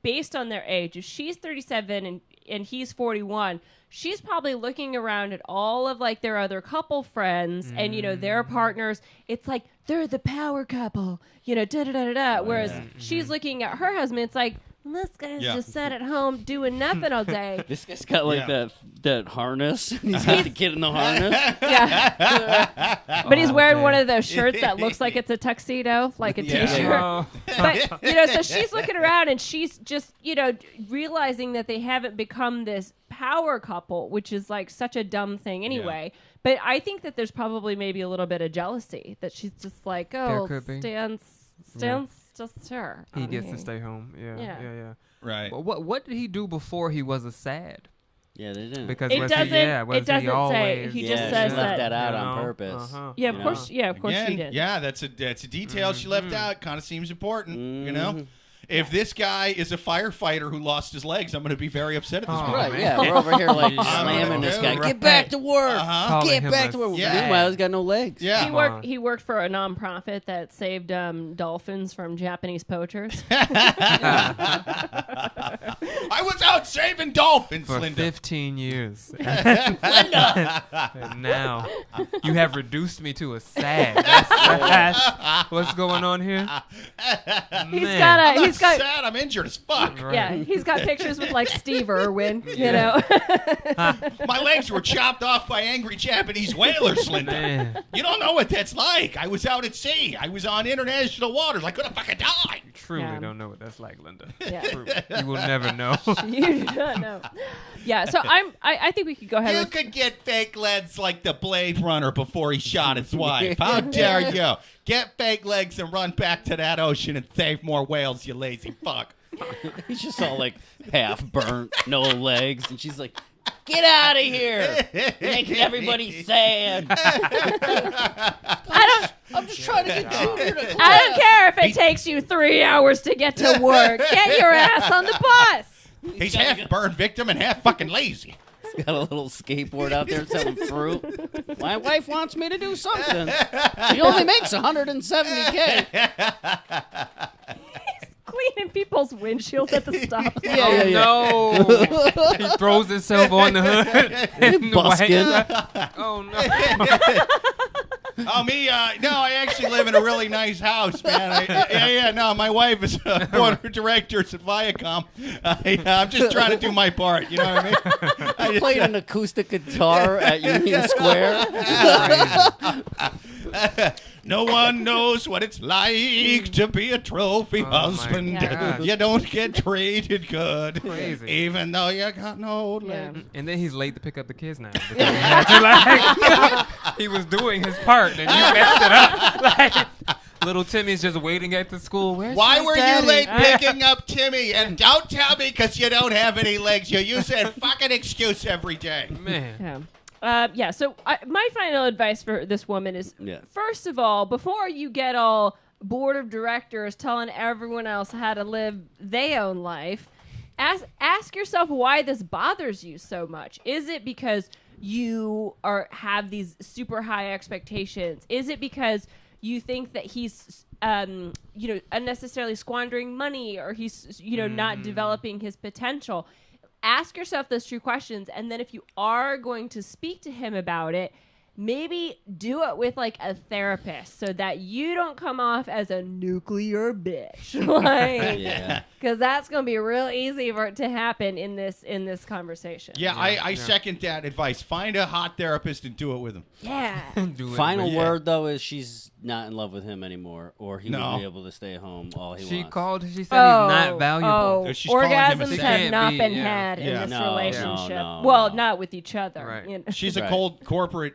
based on their age. If she's 37 and he's 41, she's probably looking around at all of like their other couple friends and, you know, their partners. It's like they're the power couple, you know, da da da da da. Whereas she's looking at her husband. It's like, this guy's Yeah. just sat at home doing nothing all day. This guy's got like Yeah. that harness. He's got the kid in the harness. Yeah. But he's wearing man. one of those shirts that looks like it's a tuxedo, like a Yeah. t-shirt. Oh. But, you know, so she's looking around and she's just, you know, realizing that they haven't become this power couple, which is like such a dumb thing anyway. But I think that there's probably maybe a little bit of jealousy that she's just like, oh, could be. Stan's just her. He gets Okay. to stay home. Yeah. Yeah. Yeah. Right. But what did he do before he was a sad? Yeah, they didn't. Because It was doesn't- he, yeah, was it doesn't he say. always, He yeah, just she says left that, that out you on know, purpose. uh-huh. Yeah, of You course. know? Yeah, of course she Again, did. yeah, that's a detail she left out. Kind of seems important, you know. Mhm. If this guy is a firefighter who lost his legs, I'm going to be very upset at this Oh, point. Right, man. yeah, we're over here like Yeah. slamming this guy. Right. Get back to work. Uh-huh. Calling Get him back a to work. sad. Meanwhile, he's got no legs. Yeah. He worked for a nonprofit that saved dolphins from Japanese poachers. I was out saving dolphins, For Linda. 15 years. And now you have reduced me to a sad. That's what's going on here? He's Man. got I'm a not he's got sad. I'm injured as fuck. Right. yeah, he's got pictures with like Steve Irwin, you know. My legs were chopped off by angry Japanese whalers, Linda. Man, You don't know what that's like. I was out at sea. I was on international waters. I could have fucking died. you truly Yeah. don't know what that's like, Linda. Yeah. Truly. You will never know. You don't know. Yeah, so I think we could go ahead You with could get fake legs like the Blade Runner before he shot his wife. How dare you? Get fake legs and run back to that ocean and save more whales, you lazy fuck. He's just all like half burnt, no legs, and she's like, "Get out of here! You're making everybody sad." I'm just trying to get Junior to. I don't care if it takes you 3 hours to get to work. Get your ass on the bus. He's half burned victim and half fucking lazy. He's got a little skateboard out there selling fruit. My wife wants me to do something. She only makes $170K. Cleaning people's windshiels at the stop. Yeah, yeah. Oh, no. He throws himself on the hood. in the buskin'. white- Oh, no. Oh, me? No, I actually live in a really nice house, man. No, my wife is board of directors at Viacom. I'm just trying to do my part. You know what I mean? He played an acoustic guitar at Union Square. No one knows what it's like to be a trophy Oh, my husband. gosh. You don't get treated good, Crazy. even though you got no Yeah. legs. And then he's late to pick up the kids now. Because he, had to, like, he was doing his part, and you messed it up. Like, little Timmy's just waiting at the school. Where's Why my were daddy? you late picking up Timmy? And don't tell me because you don't have any legs. You use that fucking excuse every day. Man. Yeah. So my final advice for this woman is: Yeah. first of all, before you get all board of directors telling everyone else how to live their own life, ask yourself why this bothers you so much. Is it because you have these super high expectations? Is it because you think that he's unnecessarily squandering money, or he's not developing his potential? Ask yourself those true questions, and then if you are going to speak to him about it, maybe do it with like a therapist so that you don't come off as a nuclear bitch. Like, Yeah. because that's going to be real easy for it to happen in this conversation. Yeah, I second that advice. Find a hot therapist and do it with him. Yeah. Do it Final with- word though is she's not in love with him anymore, or he No. would be able to stay home all he She wants. called. She said he's not valuable. Oh, She's calling him a orgasms sex- have Can't not be, been yeah. had Yeah. in this No, relationship. no, well, no. not with each other. Right. You know? She's a Right. cold corporate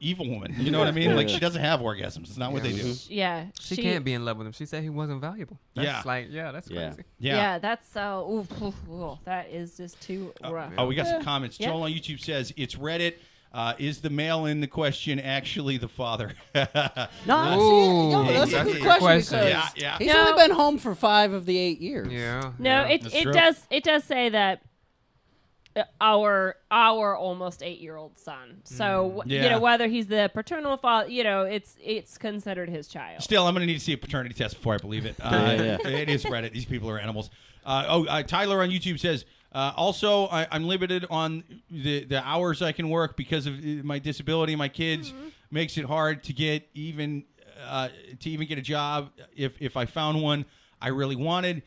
evil woman. You know what I mean? Like, she doesn't have orgasms. It's not what they do. Yeah. She can't be in love with him. She said he wasn't valuable. That's Yeah. like, that's Yeah. crazy. Yeah. That's so. That is just too rough. Oh, we got some comments. Yeah. Joel on YouTube says, it's Reddit. Is the male in the question actually the father? No, Ooh, that's a that's good a good question. question. Because Yeah. he's No. only been home for 5 of the 8 years. Yeah. No, yeah. That's it true. does say that our almost 8-year-old son. So Yeah. you know, whether he's the paternal father, you know, it's considered his child. Still, I'm going to need to see a paternity test before I believe it. Yeah. It is Reddit. These people are animals. Tyler on YouTube says, also, I'm limited on the hours I can work because of my disability. My kids makes it hard to get even get a job if I found one I really wanted.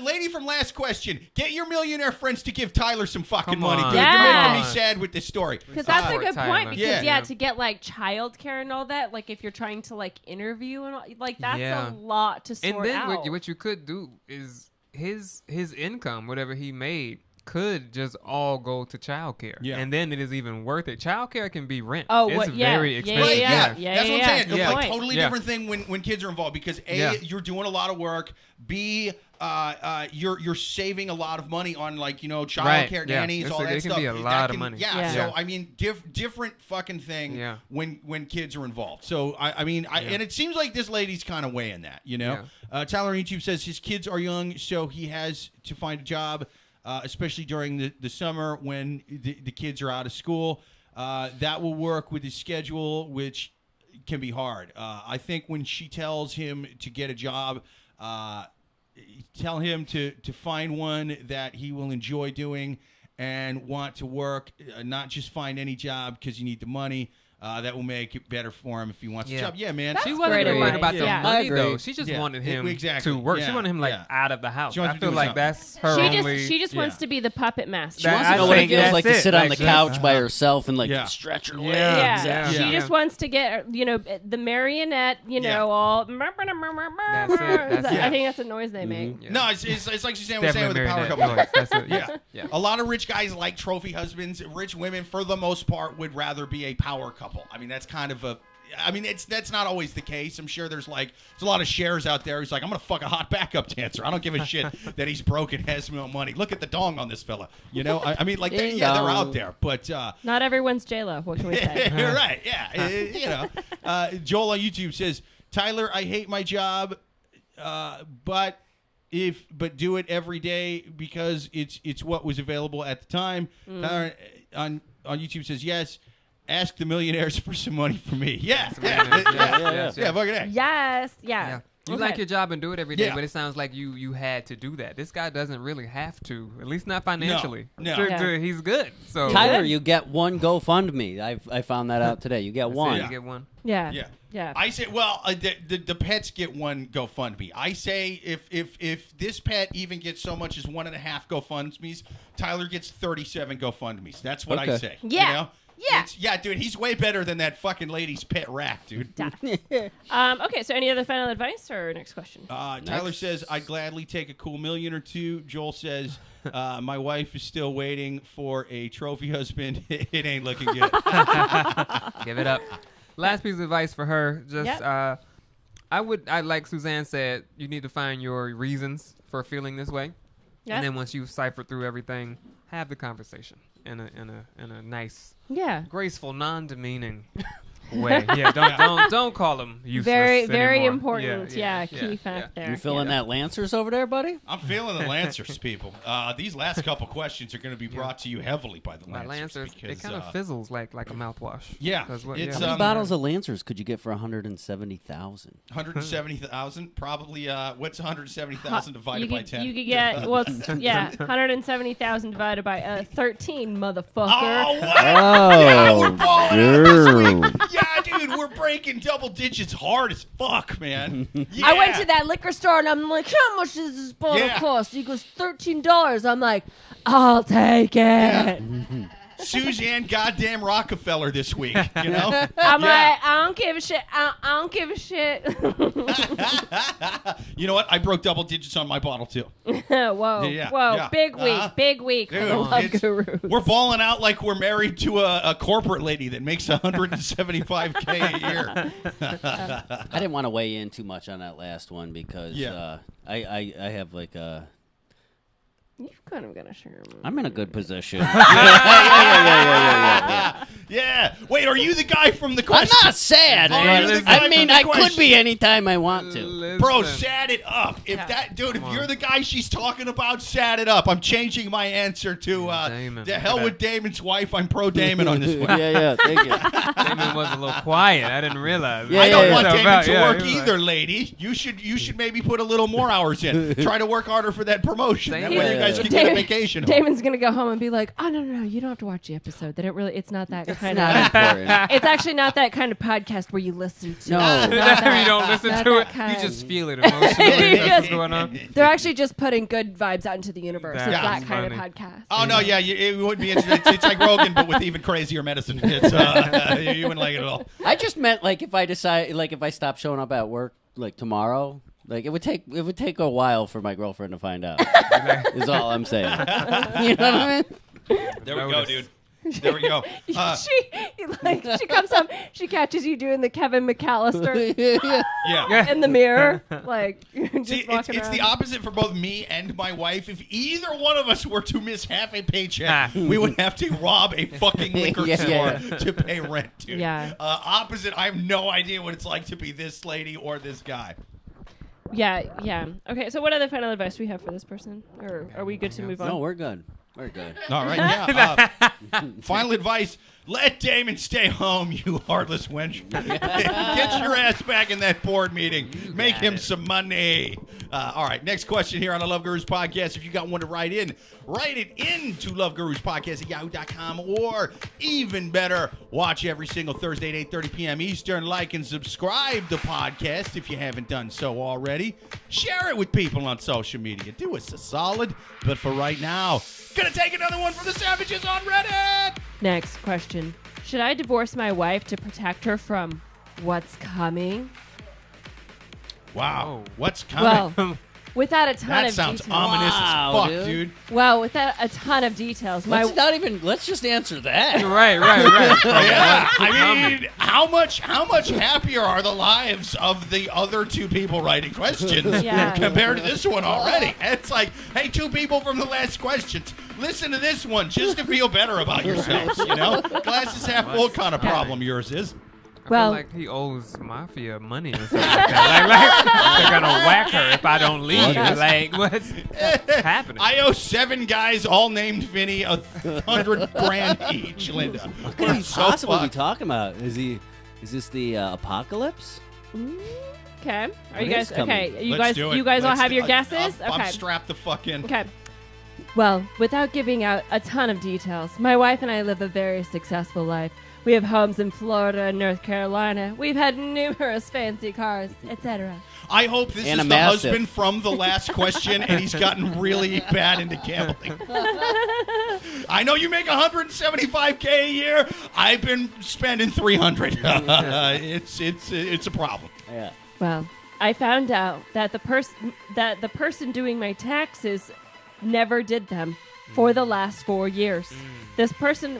Lady from last question, get your millionaire friends to give Tyler some fucking Come money, on. dude. Yeah. You're making me sad with this story. Because that's a Support good Tyler. point. Because Yeah. to get like childcare and all that, like if you're trying to like interview and all, like that's Yeah. a lot to sort And then out. what you could do is his income, whatever he made, could just all go to childcare. Yeah. And then it is even worth it. Childcare can be rent. Oh, it's what- yeah. very Yeah, expensive. Right, yeah. That's what I'm saying. Good Like, point. totally Yeah. different thing when kids are involved because A, Yeah. you're doing a lot of work. B, you're saving a lot of money on child Right, care, yeah. nannies, all that It can stuff. be a That lot of can- money. Yeah, Yeah. so Yeah. I mean, different fucking thing Yeah. when kids are involved. So and it seems like this lady's kind of weighing that, you know. Tyler on YouTube says his kids are young, so he has to find a job. Especially during the summer when the kids are out of school. That will work with his schedule, which can be hard. I think when she tells him to get a job, tell him to find one that he will enjoy doing and want to work, not just find any job because you need the money. That will make it better for him if he wants a Yeah. job. Yeah, man. She That's wasn't great even worried advice. about the Yeah. I money agree. though. She just Yeah. wanted him Exactly. to work. Yeah. She wanted him Yeah. out of the house. She wants I to feel do like something. that's her only. She just wants to be the puppet master. She wants I to know what it think feels that's like to it. sit on the Like, couch by herself and Yeah. stretch her Yeah. legs. Yeah. Yeah. She just wants to get, the marionette, Yeah. all. That's I it. think that's a noise they make. Yeah. No, it's like Suzanne was saying with Definitely the power marionette couple. noise. That's it. Yeah. Yeah. A lot of rich guys like trophy husbands. Rich women, for the most part, would rather be a power couple. I mean, that's kind of that's not always the case. I'm sure there's a lot of shares out there. He's like, I'm gonna fuck a hot backup dancer. I don't give a shit that he's broke and has no money. Look at the dong on this fella. You know, Ding they're dong. out there. But Not everyone's J-Lo. What can we say? you're right. Yeah. Joel on YouTube says, Tyler, I hate my job, but do it every day because it's what was available at the time. Tyler on YouTube says, yes. Ask the millionaires for some money for me. Yeah. Yes, yes. Fucking A. Yes. Yeah. Yeah. You Okay. like your job and do it every day, Yeah. but it sounds like you had to do that. This guy doesn't really have to, at least not financially. No. He's good. So Tyler, you get one GoFundMe. I found that out today. You get one. You get one. Yeah. Yeah. Yeah. I say, the pets get one GoFundMe. I say if this pet even gets so much as 1.5 GoFundMes, Tyler gets 37 GoFundMes. That's what I Okay. say. Yeah. You know? Yeah. Dude, he's way better than that fucking lady's pet rat, dude. Okay. So, any other final advice or next question? Tyler says, I'd gladly take a cool million or two. Joel says, my wife is still waiting for a trophy husband. It ain't looking good. Give it up. Last piece of advice for her. Just Yep. I like Suzanne said, you need to find your reasons for feeling this way. Yeah. And then once you've ciphered through everything, have the conversation in a nice, Yeah. graceful, non-demeaning way. Yeah, don't call him useless. Very anymore. important. Yeah, key fact there. You feeling that Lancers over there, buddy? I'm feeling the Lancers, people. These last couple questions are going to be brought to you heavily by the My Lancers. Lancers, it kind of fizzles like a mouthwash. Yeah, That's what- it's How many bottles of Lancers could you get for 170,000? 170,000. Probably. What's 170,000 divided by 10? You could get 170,000 divided by 13, motherfucker. Oh, what? Oh, Yeah, we're balling out this dude. week. Yeah, dude, we're breaking double digits hard as fuck, man. Yeah. I went to that liquor store and I'm like, how much does this bottle Yeah. cost? He goes, $13. I'm like, I'll take it. Yeah. Suzanne goddamn Rockefeller this week, you know? I'm Yeah. like, I don't give a shit. I don't give a shit. You know what? I broke double digits on my bottle, too. Whoa. Yeah, Whoa. yeah. Big week. Big week for Dude, the Love it's- Guru. We're balling out like we're married to a corporate lady that makes $175K a year. I didn't want to weigh in too much on that last one because Yeah. I have like a. You've kind of got to share. I'm in a good position. Yeah. Wait, are you the guy from the I'm question? not sad. Oh, man. you're the guy I mean, from the I could question. be anytime I want to. Bro, sad it up. If Yeah. that dude, if Come you're on. the guy she's talking about, sad it up. I'm changing my answer to Damon. the hell with Damon's wife. I'm pro Damon on this one. Yeah, thank you. Damon was a little quiet. I didn't realize. Yeah, I don't want So Damon about- to yeah, work he was like- either, lady. You should maybe put a little more hours in. Try to work harder for that promotion. That way you guys can get a vacation. home. Damon's going to go home and be like, oh, no, you don't have to watch the episode. It's not that kind Not of. important. It's actually not that kind of podcast where you listen to. No. Not that- you don't listen not to that it. kind. You just feel it emotionally. You That's just- what's going on. They're actually just putting good vibes out into the universe. That's It's that kind funny. of podcast. Oh no, yeah, it would be interesting. It's like Rogan, but with even crazier medicine. It's you wouldn't like it at all. I just meant like if I decide, like if I stop showing up at work like tomorrow, like it would take a while for my girlfriend to find out. Is all I'm saying. You know what I mean? There we go, Notice. dude. There we go. She comes home, she catches you doing the Kevin McAllister Yeah. in the mirror, like just See, walking it's around. the opposite for both me and my wife. If either one of us were to miss half a paycheck, we would have to rob a fucking liquor Yeah, store yeah. to pay rent, dude. Yeah. Opposite, I have no idea what it's like to be this lady or this guy. Yeah. Okay, so what other final advice do we have for this person? Or are we good to move on? No, we're good. We're good. All right, yeah. Final advice: let Damon stay home, you heartless wench. Get your ass back in that board meeting. Make him some money. All right, next question here on the Love Gurus podcast. If you got one to write it into loveguruspodcast@yahoo.com, or even better, watch every single Thursday at 8:30 p.m. Eastern. Like and subscribe to the podcast if you haven't done so already. Share it with people on social media. Do us a solid. But for right now, gonna take another one from the Savages on Reddit. Next question. Should I divorce my wife to protect her from what's coming? Wow, Oh. what's coming? Well, without a ton that of sounds details. ominous Wow, as fuck, dude. dude. Well, without a ton of details. Let's just answer that. Right. Yeah, I mean, how much happier are the lives of the other two people writing questions Yeah. compared to this one already? It's like, hey, two people from the last questions, listen to this one just to feel better about yourselves, you know? Glass is half full kind of problem yours is. I Well- feel like he owes Mafia money or something like that. Like they're gonna whack her if I don't leave. Like what's happening? I owe 7 guys, all named Vinny, $100,000 each, Linda. What could he So possibly be fucked. talking about? Is this the apocalypse? Okay. Are What you guys is coming? okay? You Let's guys do it. you guys all Let's have do- your guesses? I'm Okay. strapped the fuck in. Okay. Well, without giving out a ton of details, my wife and I live a very successful life. We have homes in Florida and North Carolina. We've had numerous fancy cars, etc. I hope this And is a the mastiff. husband from the last question, and he's gotten really bad into gambling. I know you make $175K a year. I've been spending $300. It's a problem. Yeah. Well, I found out that the person doing my taxes never did them for the last 4 years. This person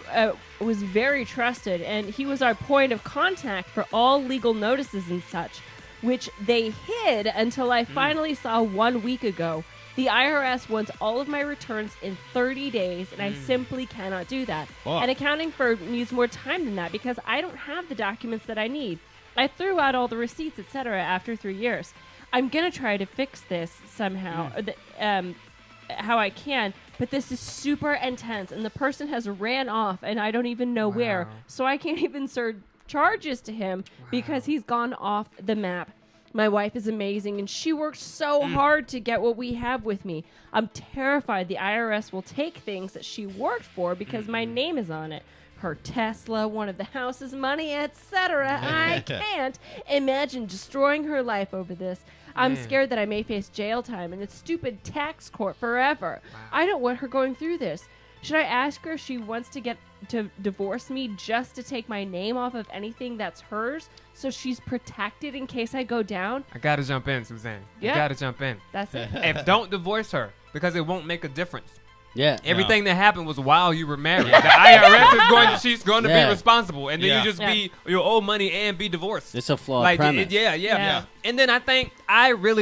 was very trusted, and he was our point of contact for all legal notices and such, which they hid until I finally saw 1 week ago. The IRS wants all of my returns in 30 days, and I simply cannot do that. Fuck. And accounting for needs more time than that because I don't have the documents that I need. I threw out all the receipts, etc. after 3 years. I'm going to try to fix this somehow, how I can, but this is super intense, and the person has ran off, and I don't even know where, so I can't even serve charges to him because he's gone off the map. My wife is amazing, and she worked so hard to get what we have with me. I'm terrified the IRS will take things that she worked for because my name is on it. Her Tesla, one of the house's money, etc. I can't imagine destroying her life over this. I'm scared that I may face jail time in a stupid tax court forever. I don't want her going through this. Should I ask her if she wants to get to divorce me just to take my name off of anything that's hers so she's protected in case I go down? I gotta jump in, Suzanne. Yeah. You gotta jump in. That's it. If don't divorce her because it won't make a difference. Yeah. Everything that happened was while you were married. The IRS is she's going to be responsible, and then you just be you owe money and be divorced. It's a flawed premise. Yeah. And then I think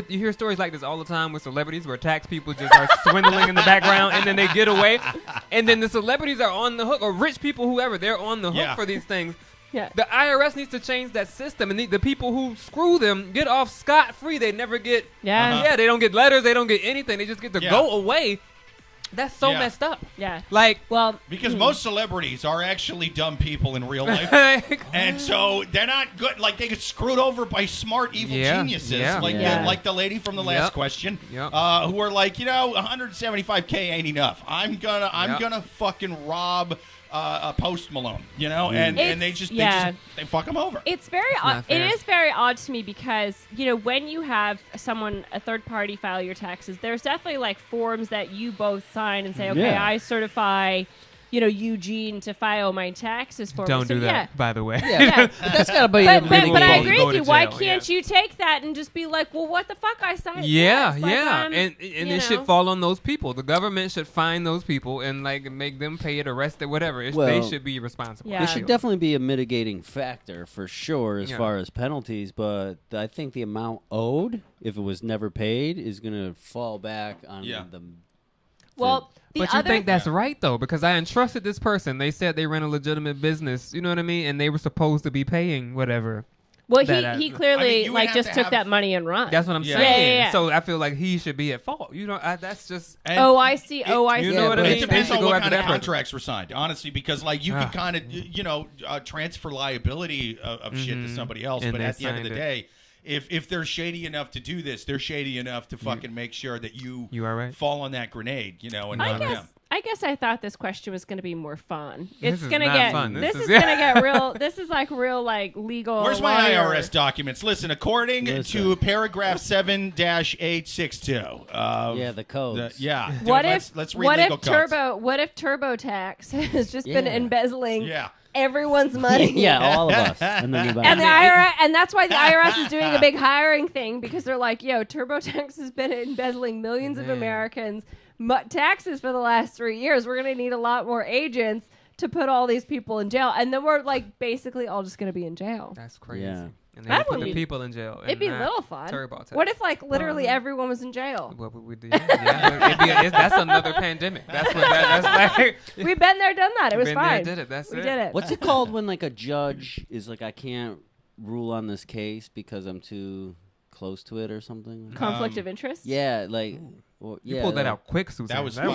you hear stories like this all the time with celebrities where tax people just are swindling in the background, and then they get away, and then the celebrities are on the hook, or rich people, whoever, they're on the hook for these things. Yeah. The IRS needs to change that system, and the people who screw them get off scot-free. They never get they don't get letters, they don't get anything. They just get to go away. That's so messed up. Yeah. Like, well, because most celebrities are actually dumb people in real life. And so they're not good. Like, they get screwed over by smart, evil geniuses. Like the lady from the last question, who are like, 175K ain't enough. I'm gonna fucking rob Post Malone, and they just they fuck them over. It's very odd. It is very odd to me because when you have a third party file your taxes, there's definitely like forms that you both sign and say, okay, I certify Eugene to file my taxes for me. Don't do that, by the way. Yeah. That's gotta be but I agree with you. Why jail, can't you take that and just be like, well, what the fuck? I signed. Yeah, this. and it should fall on those people. The government should find those people and like make them pay it, arrest it, whatever. They should be responsible. Yeah. There should definitely be a mitigating factor for sure as far as penalties, but I think the amount owed, if it was never paid, is gonna fall back on the. Well. But you think that's right, though, because I entrusted this person. They said they ran a legitimate business, you know what I mean? And they were supposed to be paying whatever. Well, he clearly just took that money and run. That's what I'm saying. Yeah. So I feel like he should be at fault. That's just... I see. You know what I mean? It depends on what kind of that contracts were signed, honestly, because like you can kind of, transfer liability of shit to somebody else, but at the end of the day... If they're shady enough to do this, they're shady enough to fucking make sure that you are right. fall on that grenade, and not them. I guess I thought this question was going to be more fun. This is not fun. This is going to get real. This is like real, like legal. Where's my IRS documents? Listen, according to paragraph 7-862. The codes. Let's read legal codes. What if TurboTax has just been embezzling? Everyone's money. All of us. And then the IRS, and that's why the IRS is doing a big hiring thing because they're like, TurboTax has been embezzling millions of Americans' taxes for the last 3 years. We're going to need a lot more agents to put all these people in jail. And then we're like basically all just going to be in jail. That's crazy. Yeah. And they put the people in jail. It'd be a little fun. What if like literally everyone was in jail? What would we do? That's another pandemic. That's like. We've been there, done that. It was fine. Did it. We did it. What's it called when like a judge is like, I can't rule on this case because I'm too close to it or something? Conflict of interest? Yeah, like. You pulled that out quick, Suzanne. That was like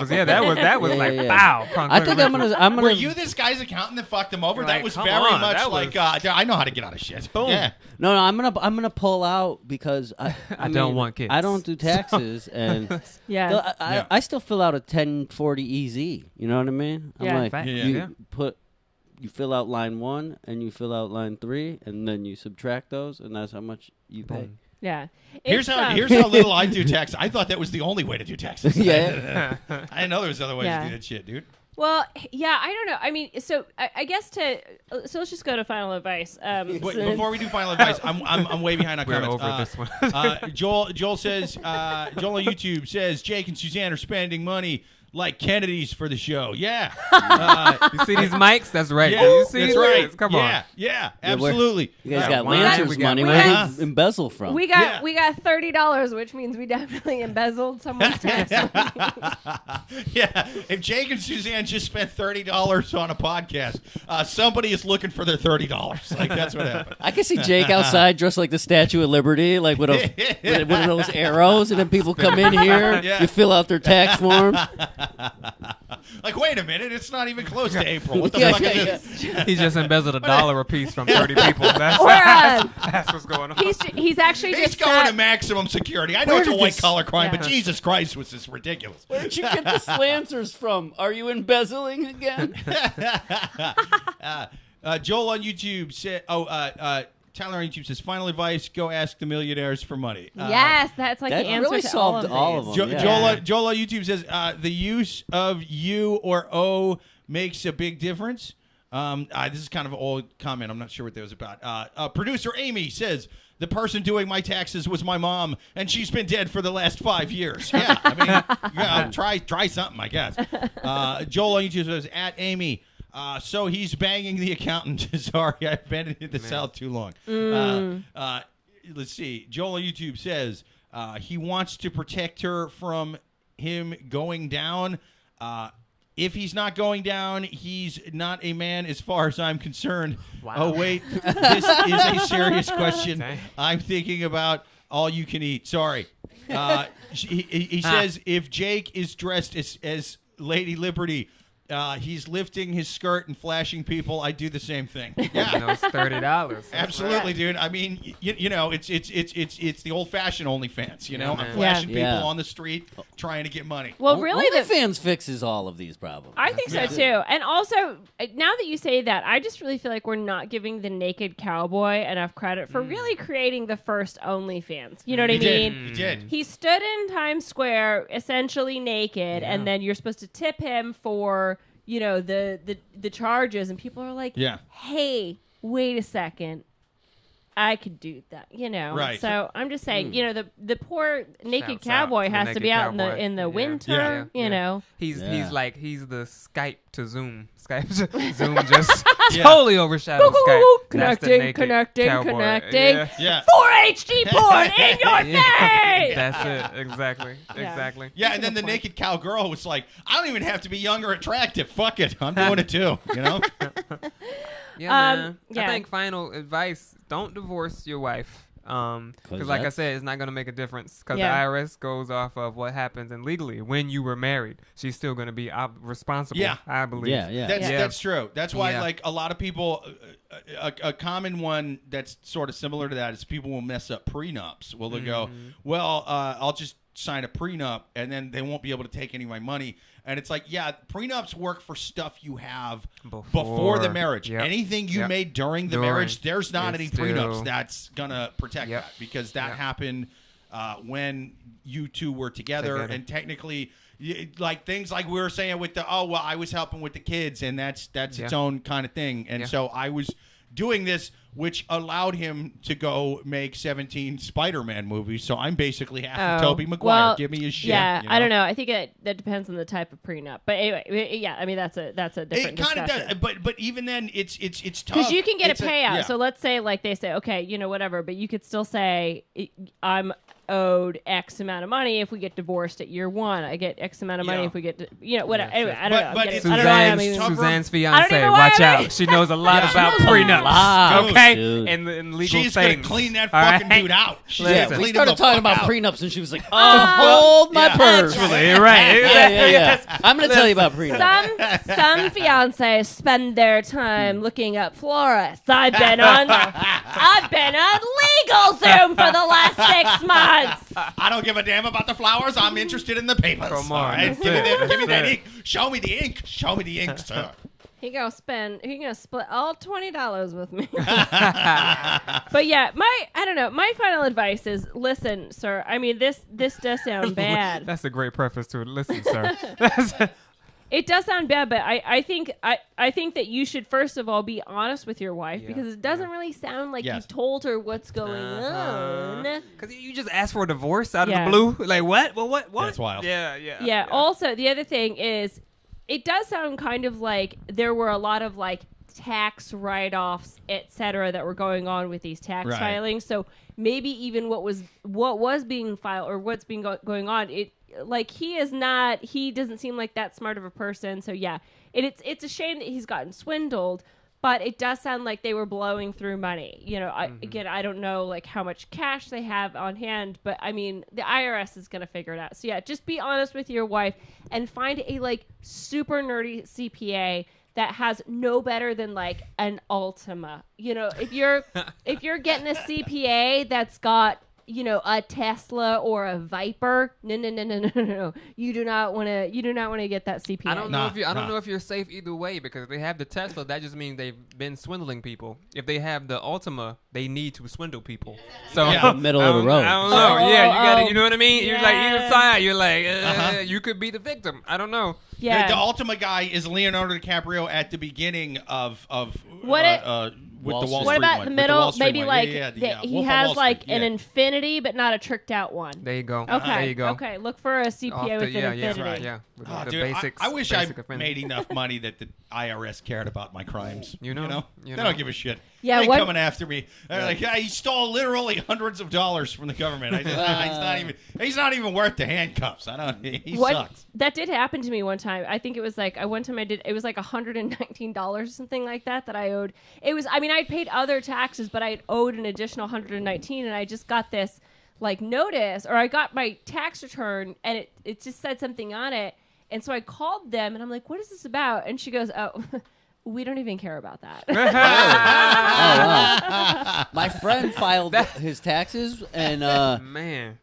wow. I think I'm gonna. Were you this guy's accountant that fucked him over? That was very much like I know how to get out of shit. Boom. Yeah. No, I'm gonna pull out because I don't want kids. I don't do taxes, and I still fill out a 1040 EZ. You know what I mean? I'm like, you fill out line 1 and you fill out line 3, and then you subtract those, and that's how much you pay. Yeah. Here's how little I do tax. I thought that was the only way to do taxes. Yeah. I didn't know there was other ways to do that shit, dude. Well, I don't know. I mean, so I guess so let's just go to final advice. Wait, before we do final advice, I'm way behind on We're comments. over this one. Joel says, Joel on YouTube says, Jake and Suzanne are spending money like Kennedys for the show. Yeah. You see these mics? That's right. Yeah, You see that's these right. mics? Come on. Yeah, absolutely. You guys got wine, Lancers we got money. wine. Where did you embezzle from? We got $30, which means we definitely embezzled someone's tax. Yeah. If Jake and Suzanne just spent $30 on a podcast, somebody is looking for their $30. Like, that's what happened. I can see Jake outside dressed like the Statue of Liberty, like with one of those arrows, and then people come in here, you fill out their tax forms. Like, wait a minute, it's not even close to April. What the fuck is this? He just embezzled $1 a piece from 30 people. That's what's going on. He's actually He's just going to maximum security. I know Where it's a did white this- collar crime, Yeah. but Jesus Christ, was this ridiculous? Where'd you get the Lancers from? Are you embezzling again? Joel on YouTube said, Tyler on YouTube says, final advice, go ask the millionaires for money. Yes, that's like that the answer really to solved all of these. them. Joel on YouTube says, the use of you or O makes a big difference. This is kind of an old comment. I'm not sure what that was about. Producer Amy says, the person doing my taxes was my mom, and she's been dead for the last 5 years. Yeah, I mean, try something, I guess. Joel on YouTube says, at Amy, so he's banging the accountant. Sorry, I've been in the South too long. Let's see. Joel on YouTube says he wants to protect her from him going down. If he's not going down, he's not a man as far as I'm concerned. Wow. Oh, wait. This is a serious question. I'm thinking about all you can eat. Sorry. He says if Jake is dressed as Lady Liberty, he's lifting his skirt and flashing people. I do the same thing. Yeah, Those $30. absolutely, dude. I mean, you know, it's the old-fashioned OnlyFans. You know, Yeah, I'm man. flashing people Yeah. on the street trying to get money. Well, really, OnlyFans fixes all of these problems. I think so too. And also, now that you say that, I just really feel like we're not giving the naked cowboy enough credit for really creating the first OnlyFans. You know what I mean? He did. He stood in Times Square essentially naked, and then you're supposed to tip him for, you know, the charges, and people are like, Yeah. hey, wait a second. I could do that, you know. Right. So I'm just saying, you know, the poor naked Shouts out cowboy to the has to naked be out cowboy. in the Yeah. winter, Yeah. you know. He's Yeah. like he's the Skype to Zoom. Zoom just totally overshadows Woo-hoo-hoo-hoo. Skype. That's the Connecting, naked connecting, cowboy. connecting. Yeah. Yeah. 4HD porn in your face. That's it. Exactly. Yeah. Exactly. Yeah, and then the naked cowgirl was like, I don't even have to be young or attractive. Fuck it. I'm doing it too. You know? Yeah, man. yeah. I think final advice: don't divorce your wife. Because like I said, it's not going to make a difference because Yeah. the IRS goes off of what happens and legally when you were married. She's still going to be responsible, Yeah. I believe. Yeah. That's true. That's why, Yeah. like, a lot of people, a common one that's sort of similar to that is people will mess up prenups. Well, they'll go, well, I'll just sign a prenup, and then they won't be able to take any of my money. And it's like, yeah, prenups work for stuff you have before the marriage. Yep. Anything you Yep. made during the marriage, there's not It's any still- prenups that's going to protect Yep. that because that Yep. happened when you two were together. And technically, like things like we were saying with the, I was helping with the kids, and that's its own kind of thing. And so I was doing this, which allowed him to go make 17 Spider-Man movies. So I'm basically half of Tobey Maguire. Well, Give me his shit. Yeah, you know? I don't know. I think that depends on the type of prenup. But anyway, yeah, I mean that's a different It kind of discussion. does, but even then, it's tough Because you can get It's a payout. yeah. So let's say, like they say, okay, you know, whatever, but you could still say, I'm owed X amount of money if we get divorced at year one. I get X amount of money Yeah. if we get, whatever. Anyway, I don't But- know. I'm but getting- it's I don't know why I'm Suzanne's, even- Suzanne's I don't fiance. even know why Watch I'm out. She knows a lot Yeah. about She knows a prenups. lot, Okay? dude. And legal She's things. going to clean that All fucking right? dude out. She's Listen. gonna We clean him started the talking fuck about out. prenups, and she was like, hold my Yeah. purse. You're right. Yeah. I'm going to tell you about prenups. Some fiancés spend their time looking up florists. I've been on LegalZoom for the last 6 months. I don't give a damn about the flowers. I'm interested in the papers. Come All on, right? that's Give me it. that That's it. ink. Show me the ink. Show me the ink, sir. He gonna split all $20 with me. But yeah, I don't know. My final advice is, listen, sir. I mean, this does sound bad. That's a great preface to it. Listen, sir. It does sound bad, but I think that you should first of all be honest with your wife because it doesn't really sound like you've told her what's going on. Because you just asked for a divorce out of the blue. Like what? Well, what? That's wild. Yeah. Also, the other thing is, it does sound kind of like there were a lot of like tax write-offs, etc., that were going on with these tax filings. So maybe even what was being filed or what's being going on, he doesn't seem like that smart of a person. So yeah, it's a shame that he's gotten swindled, but it does sound like they were blowing through money. You know, I don't know like how much cash they have on hand, but I mean the IRS is going to figure it out. So yeah, just be honest with your wife and find a like super nerdy CPA that has no better than like an Ultima. You know, if you're getting a CPA that's got, you know, a Tesla or a Viper, no. You do not want to get that CPA. I don't know if you're safe either way, because if they have the Tesla, that just means they've been swindling people. If they have the Ultima, they need to swindle people. So middle of the road. I don't know. You got it. You know what I mean? You're like either side. You're like you could be the victim. I don't know. Yeah. The Ultima guy is Leonardo DiCaprio at the beginning of What with the Wall Street What about one, the middle? with the Maybe one. like he Wolf of has Wall like Street, an infinity, but not a tricked out one. There you go. Okay. There you go. Okay. Look for a CPA with an infinity. right. Yeah. Oh, The dude, basics. I wish I basic made enough money that the IRS cared about my crimes. You know? You They know. don't give a shit. Yeah, They're what- coming after me. They're like, yeah, he stole literally hundreds of dollars from the government. He's not even worth the handcuffs. He sucks. That did happen to me one time. I think it was like one time it was like $119 or something like that I owed. I paid other taxes, but I owed an additional $119, and I just got this like notice, or I got my tax return, and it just said something on it. And so I called them, and I'm like, what is this about? And she goes, oh, we don't even care about that. Oh, wow. My friend filed his taxes, and Man.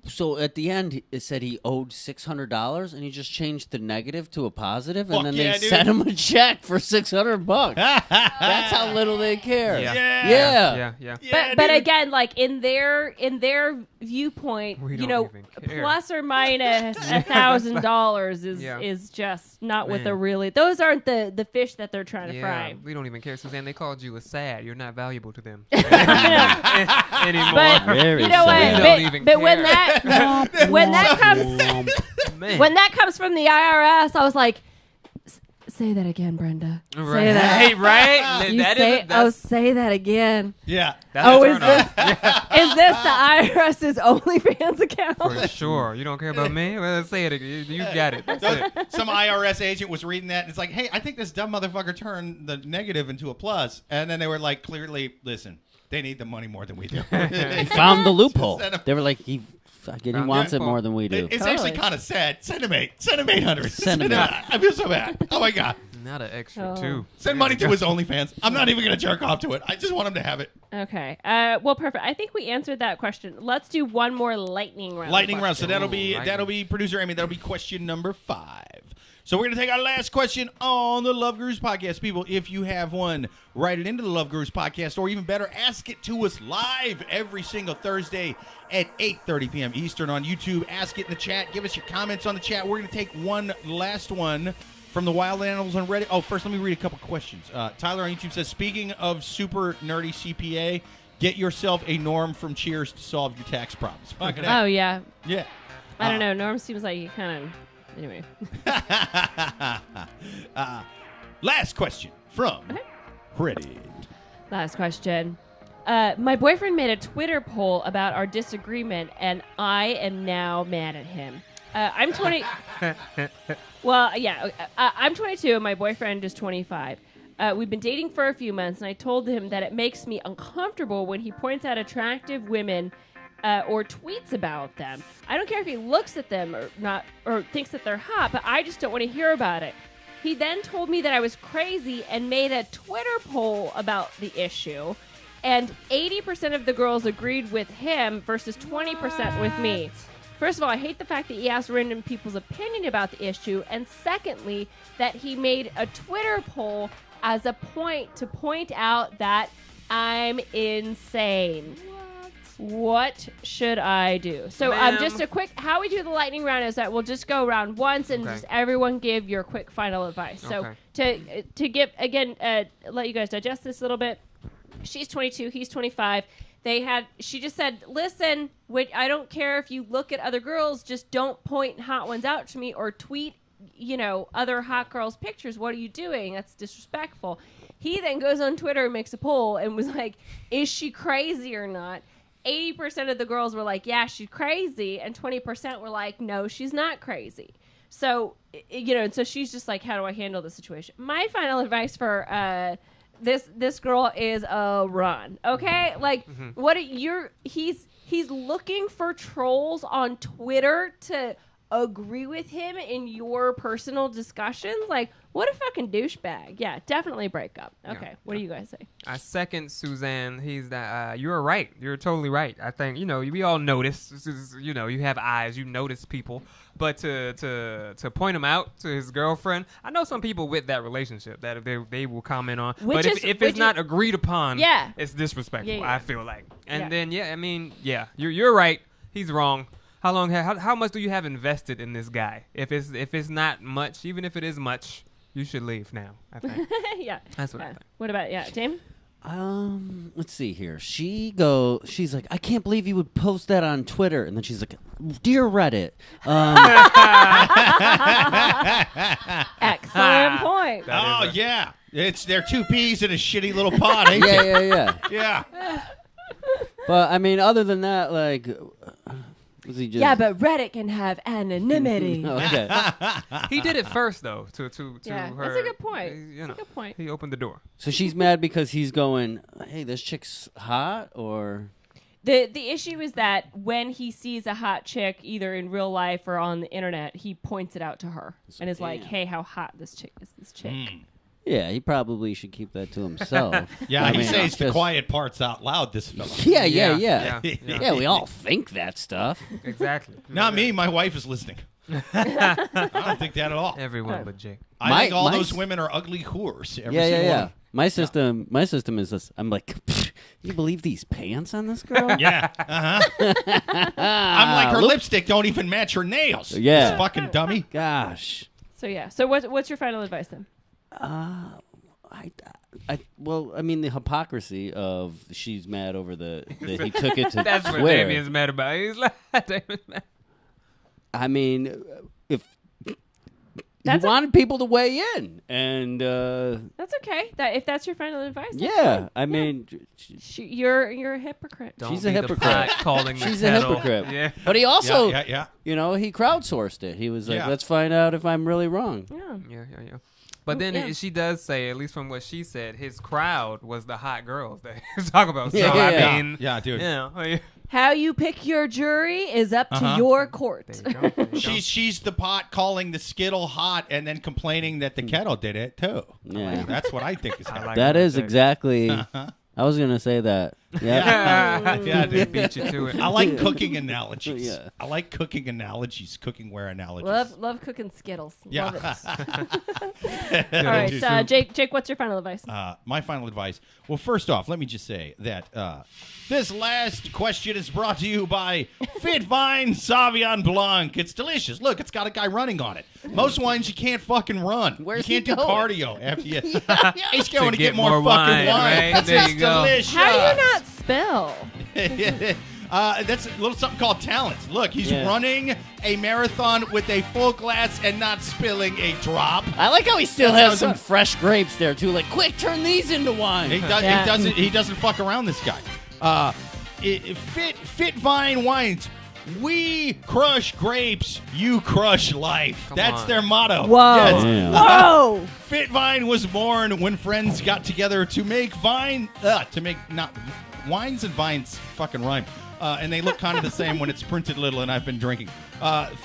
so at the end it said he owed $600, and he just changed the negative to a positive, and then they sent him a check for $600. That's how little they care. Yeah. But again, like in their viewpoint, We you don't know, even care. plus or minus $1,000 is just not what they're really. Those aren't the fish that they're trying to fry. We don't even care, Suzanne. They called you a sad. You're not valuable to them But Very you know sad. what? We don't even But when care. that comes from the IRS, I was like, say that again, Brenda. Say that. Right? Say that again. Yeah. That's Oh, a is turn-on. Is this the IRS's OnlyFans account? For sure. You don't care about me? Well, let's say it again. You got it. That's it. Some IRS agent was reading that, and it's like, hey, I think this dumb motherfucker turned the negative into a plus. And then they were like, clearly, listen, they need the money more than we do. He found the loophole. They were like, he wants it more than we do. It's actually kind of sad. Send him 800. Send him eight. I feel so bad. Oh my God. Not an extra two. Send money to his OnlyFans. I'm not even going to jerk off to it. I just want him to have it. Okay. Well, perfect. I think we answered that question. Let's do one more lightning round. Lightning round. So that'll Ooh, be producer Amy. That'll be question number 5. So we're going to take our last question on the Love Gurus podcast. People, if you have one, write it into the Love Gurus podcast, or even better, ask it to us live every single Thursday at 8:30 p.m. Eastern on YouTube. Ask it in the chat. Give us your comments on the chat. We're going to take one last one from the Wild Animals on Reddit. Oh, first, let me read a couple questions. Tyler on YouTube says, speaking of super nerdy CPA, get yourself a Norm from Cheers to solve your tax problems. Fuck it out. Oh, yeah. Yeah. I don't know. Norm seems like he kind of... Anyway. Last question from Reddit. Last question. My boyfriend made a Twitter poll about our disagreement, and I am now mad at him. I'm 20. Well, yeah, I'm 22, and my boyfriend is 25. We've been dating for a few months, and I told him that it makes me uncomfortable when he points out attractive women or tweets about them. I don't care if he looks at them or not, or thinks that they're hot, but I just don't want to hear about it. He then told me that I was crazy and made a Twitter poll about the issue, and 80% of the girls agreed with him versus 20% with me. First of all, I hate the fact that he asked random people's opinion about the issue, and secondly, that he made a Twitter poll as a point to point out that I'm insane. What should I do? So just a quick, how we do the lightning round is that we'll just go around once and just everyone give your quick final advice. So to give, again, let you guys digest this a little bit. She's 22, he's 25. She just said, listen, I don't care if you look at other girls, just don't point hot ones out to me or tweet, other hot girls' pictures. What are you doing? That's disrespectful. He then goes on Twitter and makes a poll and was like, is she crazy or not? 80% of the girls were like, yeah, she's crazy. And 20% were like, no, she's not crazy. So, so she's just like, how do I handle the situation? My final advice for this girl is run. Okay? Like, he's looking for trolls on Twitter to agree with him in your personal discussions. Like, what a fucking douchebag. Yeah, definitely break up. Okay, what do you guys say? I second Suzanne. He's that. You're right. You're totally right. I think we all notice. This is, you have eyes. You notice people, but to point him out to his girlfriend. I know some people with that relationship that they will comment on. But if it's not agreed upon, it's disrespectful. I feel like. And then you're right. He's wrong. How much do you have invested in this guy? If it's not much, even if it is much, you should leave now, I think. That's what I think. What about Damon? Let's see here. She's like, I can't believe you would post that on Twitter. And then she's like, dear Reddit. Excellent point. Oh, yeah. They're two peas in a shitty little pot, ain't they? Yeah. But, I mean, other than that, like... Yeah, but Reddit can have anonymity. Okay. He did it first, though, to her. That's a good point. That's a good point. He opened the door. So she's mad because he's going, hey, this chick's hot, or... The issue is that when he sees a hot chick, either in real life or on the internet, he points it out to her and is like, hey, how hot this chick is, this chick. Yeah, he probably should keep that to himself. He says the quiet parts out loud, this fellow. Yeah, we all think that stuff. Exactly. Not me. My wife is listening. I don't think that at all. Everyone but Jake. I think all those women are ugly whores. Yeah. My system is this. I'm like, you believe these pants on this girl? Yeah. I'm like, her lipstick don't even match her nails. Yeah. This fucking dummy. Gosh. So what's your final advice then? Well, I mean, the hypocrisy of she's mad over that he took it to That's Twitter. what Damien's mad about. He's like, Damien's mad. I mean, if he wanted people to weigh in, and that's okay. If that's your final advice, I mean, you're a hypocrite. She's a hypocrite. She's a hypocrite. Yeah. But he also, he crowdsourced it. He was like, let's find out if I'm really wrong. Yeah. But then she does say, at least from what she said, his crowd was the hot girls that he's talking about. So I mean, dude. How you pick your jury is up to your court. There you go. She's the pot calling the Skittle hot and then complaining that the kettle did it too. Yeah, that's what I think is happening. That is exactly. I was gonna say that. Yeah, they beat you to it. I like cooking analogies. I like cooking analogies, cookware analogies. Love cooking Skittles. Yeah. Love it. All right, Jake, what's your final advice? My final advice. Well, first off, let me just say that this last question is brought to you by Fit Vine Sauvignon Blanc. It's delicious. Look, it's got a guy running on it. Most wines you can't fucking run. Where's you can't he do going? cardio after you. He's going to get more fucking wine. wine. Right? There you go. Delicious. How do you not spill? That's a little something called talent. Look, he's running a marathon with a full glass and not spilling a drop. I like how he still has some fresh grapes there too. Like, quick, turn these into wine. He doesn't fuck around. This guy. Fit Vine Wines. We crush grapes, you crush life. That's their motto. Whoa. Yes. Yeah. Whoa. Fit Vine was born when friends got together to make wines and vines fucking rhyme. And they look kind of the same when it's printed little, and I've been drinking.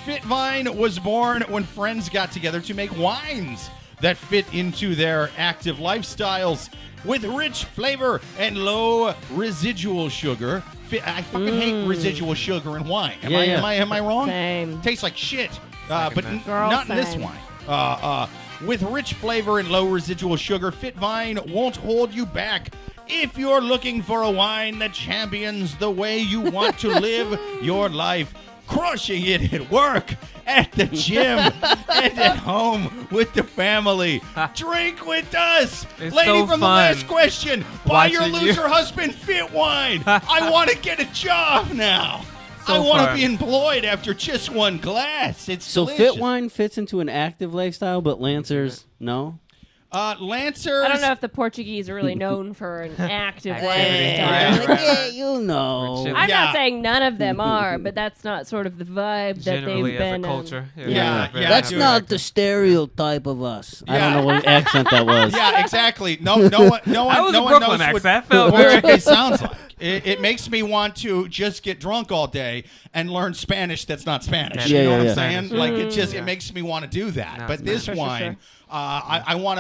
Fit Vine was born when friends got together to make wines that fit into their active lifestyles with rich flavor and low residual sugar. I fucking hate residual sugar in wine. Am I wrong? Same. Tastes like shit. But not in this wine. With rich flavor and low residual sugar, Fit Vine won't hold you back. If you're looking for a wine that champions the way you want to live your life, crushing it at work, at the gym, and at home with the family, drink with us. It's Lady so from fun the last question, buy your watching loser husband fit wine. I want to get a job now. So I want to fun. be employed after just one glass. It's So delicious. fit wine fits into an active lifestyle, but Lancers, no? Lancers. I don't know if the Portuguese are really known for an active Activity. lifestyle. Right. Yeah, you know. We're I'm Yeah. not saying none of them are, but that's not sort of the vibe that Generally, they've as a been. culture. Yeah, yeah. That's dude. not the stereotype of us. I Yeah. don't know what accent that was. Yeah, exactly. No one That was no a one Brooklyn knows accent. what That felt Portuguese very- sounds like. It makes me want to just get drunk all day and learn Spanish that's not Spanish. Yeah, you know yeah, what yeah. I'm saying? Spanish. Like it just Yeah. it makes me want to do that. No, but this Spanish. wine, I want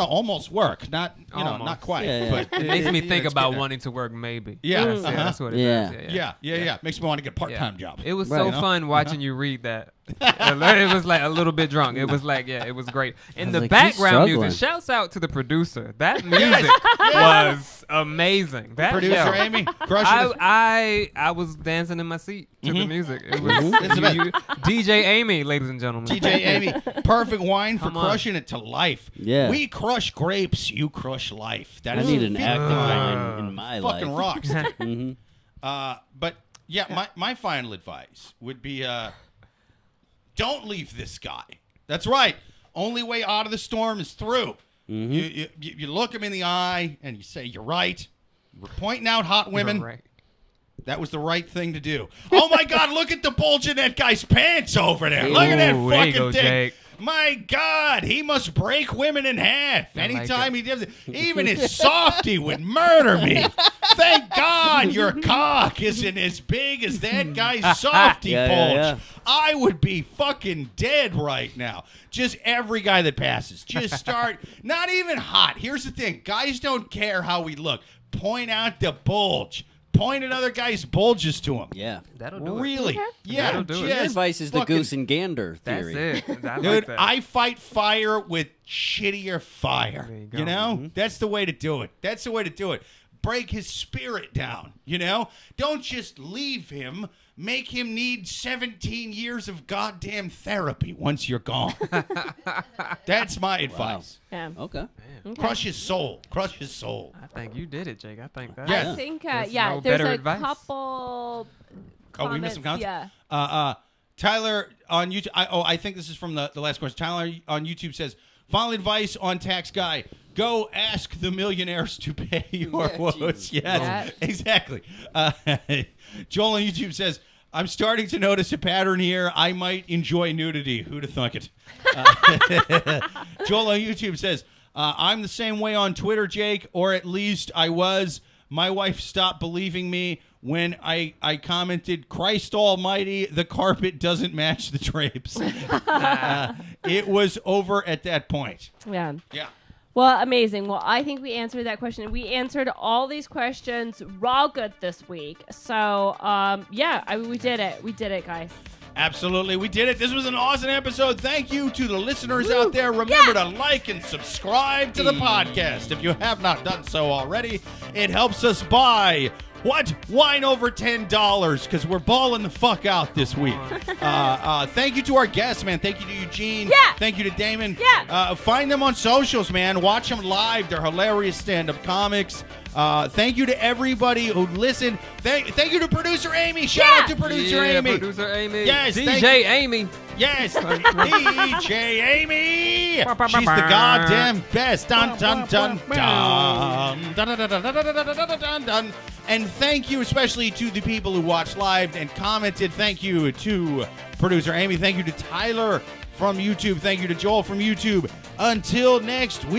to almost work, not not Almost. quite. Yeah, yeah. But It makes me think it's about getting there. wanting to work, maybe. Yeah, That's, uh-huh. that's what it Yeah. does. Yeah. Makes me want to get a part-time job. It was Right. so You know? fun watching you read that. It was like a little bit drunk. It was like, it was great. And was the like, he's background music, struggling. shouts out to the producer. That music was amazing. That Producer yeah. Amy, crushing it. I was dancing in my seat to the music. It was It's the best. DJ Amy, ladies and gentlemen. TJ Amy, perfect wine for Come on. crushing it to life. Yeah. We crush grapes, you crush life. That I is need an fit active wine. wine in my Fucking life. rocks. Mm-hmm. But yeah, my final advice would be don't leave this guy. That's right. Only way out of the storm is through. You look him in the eye and you say, you're right. We're pointing out hot women. Right. That was the right thing to do. Oh, my God, look at the bulge in that guy's pants over there. Look at that Ooh, there you fucking go, thing. Jake. My God, he must break women in half. I like Anytime it. he does it. Even his softie would murder me. Thank God your cock isn't as big as that guy's softie Yeah, bulge. yeah. I would be fucking dead right now. Just every guy that passes. Just start, not even hot. Here's the thing. Guys don't care how we look. Point out the bulge. Point at other guys' bulges to him. Yeah. That'll do it. Really? Okay. Yeah. That'll do it. Your just advice is the fucking- goose and gander That's theory. it. I Dude, like that. I fight fire with shittier fire. There you go. You know? That's the way to do it. That's the way to do it. Break his spirit down, you know? Don't just leave him. Make him need 17 years of goddamn therapy once you're gone. That's my advice. Yeah. Okay. Okay. Crush his soul. Crush his soul. I think you did it, Jake. I think that. Yeah. I think, There's yeah, no there's better a advice. couple. Oh, we missed some comments? Yeah. Tyler on YouTube. I think this is from the last question. Tyler on YouTube says, final advice on tax guy. Go ask the millionaires to pay your woes. Yes, Yeah. exactly. Joel on YouTube says, I'm starting to notice a pattern here. I might enjoy nudity. Who'd have thunk it? Joel on YouTube says, I'm the same way on Twitter, Jake, or at least I was. My wife stopped believing me when I commented, Christ almighty, the carpet doesn't match the drapes. It was over at that point. Yeah. Yeah. Well, amazing. Well, I think we answered that question. We answered all these questions raw good this week. So, we did it. We did it, guys. Absolutely. We did it. This was an awesome episode. Thank you to the listeners out there. Remember to like and subscribe to the podcast. If you have not done so already, it helps us buy wine over $10 because we're balling the fuck out this week. Thank you to our guests, man. Thank you to Eugene. Yeah. Thank you to Damon. Yeah. Find them on socials, man. Watch them live. They're hilarious stand-up comics. Thank you to everybody who listened. Thank you to producer Amy. Shout out to producer Amy. Producer Amy. Yes, thank DJ Amy. Yes, DJ Amy. She's the goddamn best. Dun dun dun dun. Dun dun dun dun dun dun dun dun dun. And thank you especially to the people who watched live and commented. Thank you to producer Amy. Thank you to Tyler from YouTube. Thank you to Joel from YouTube. Until next week.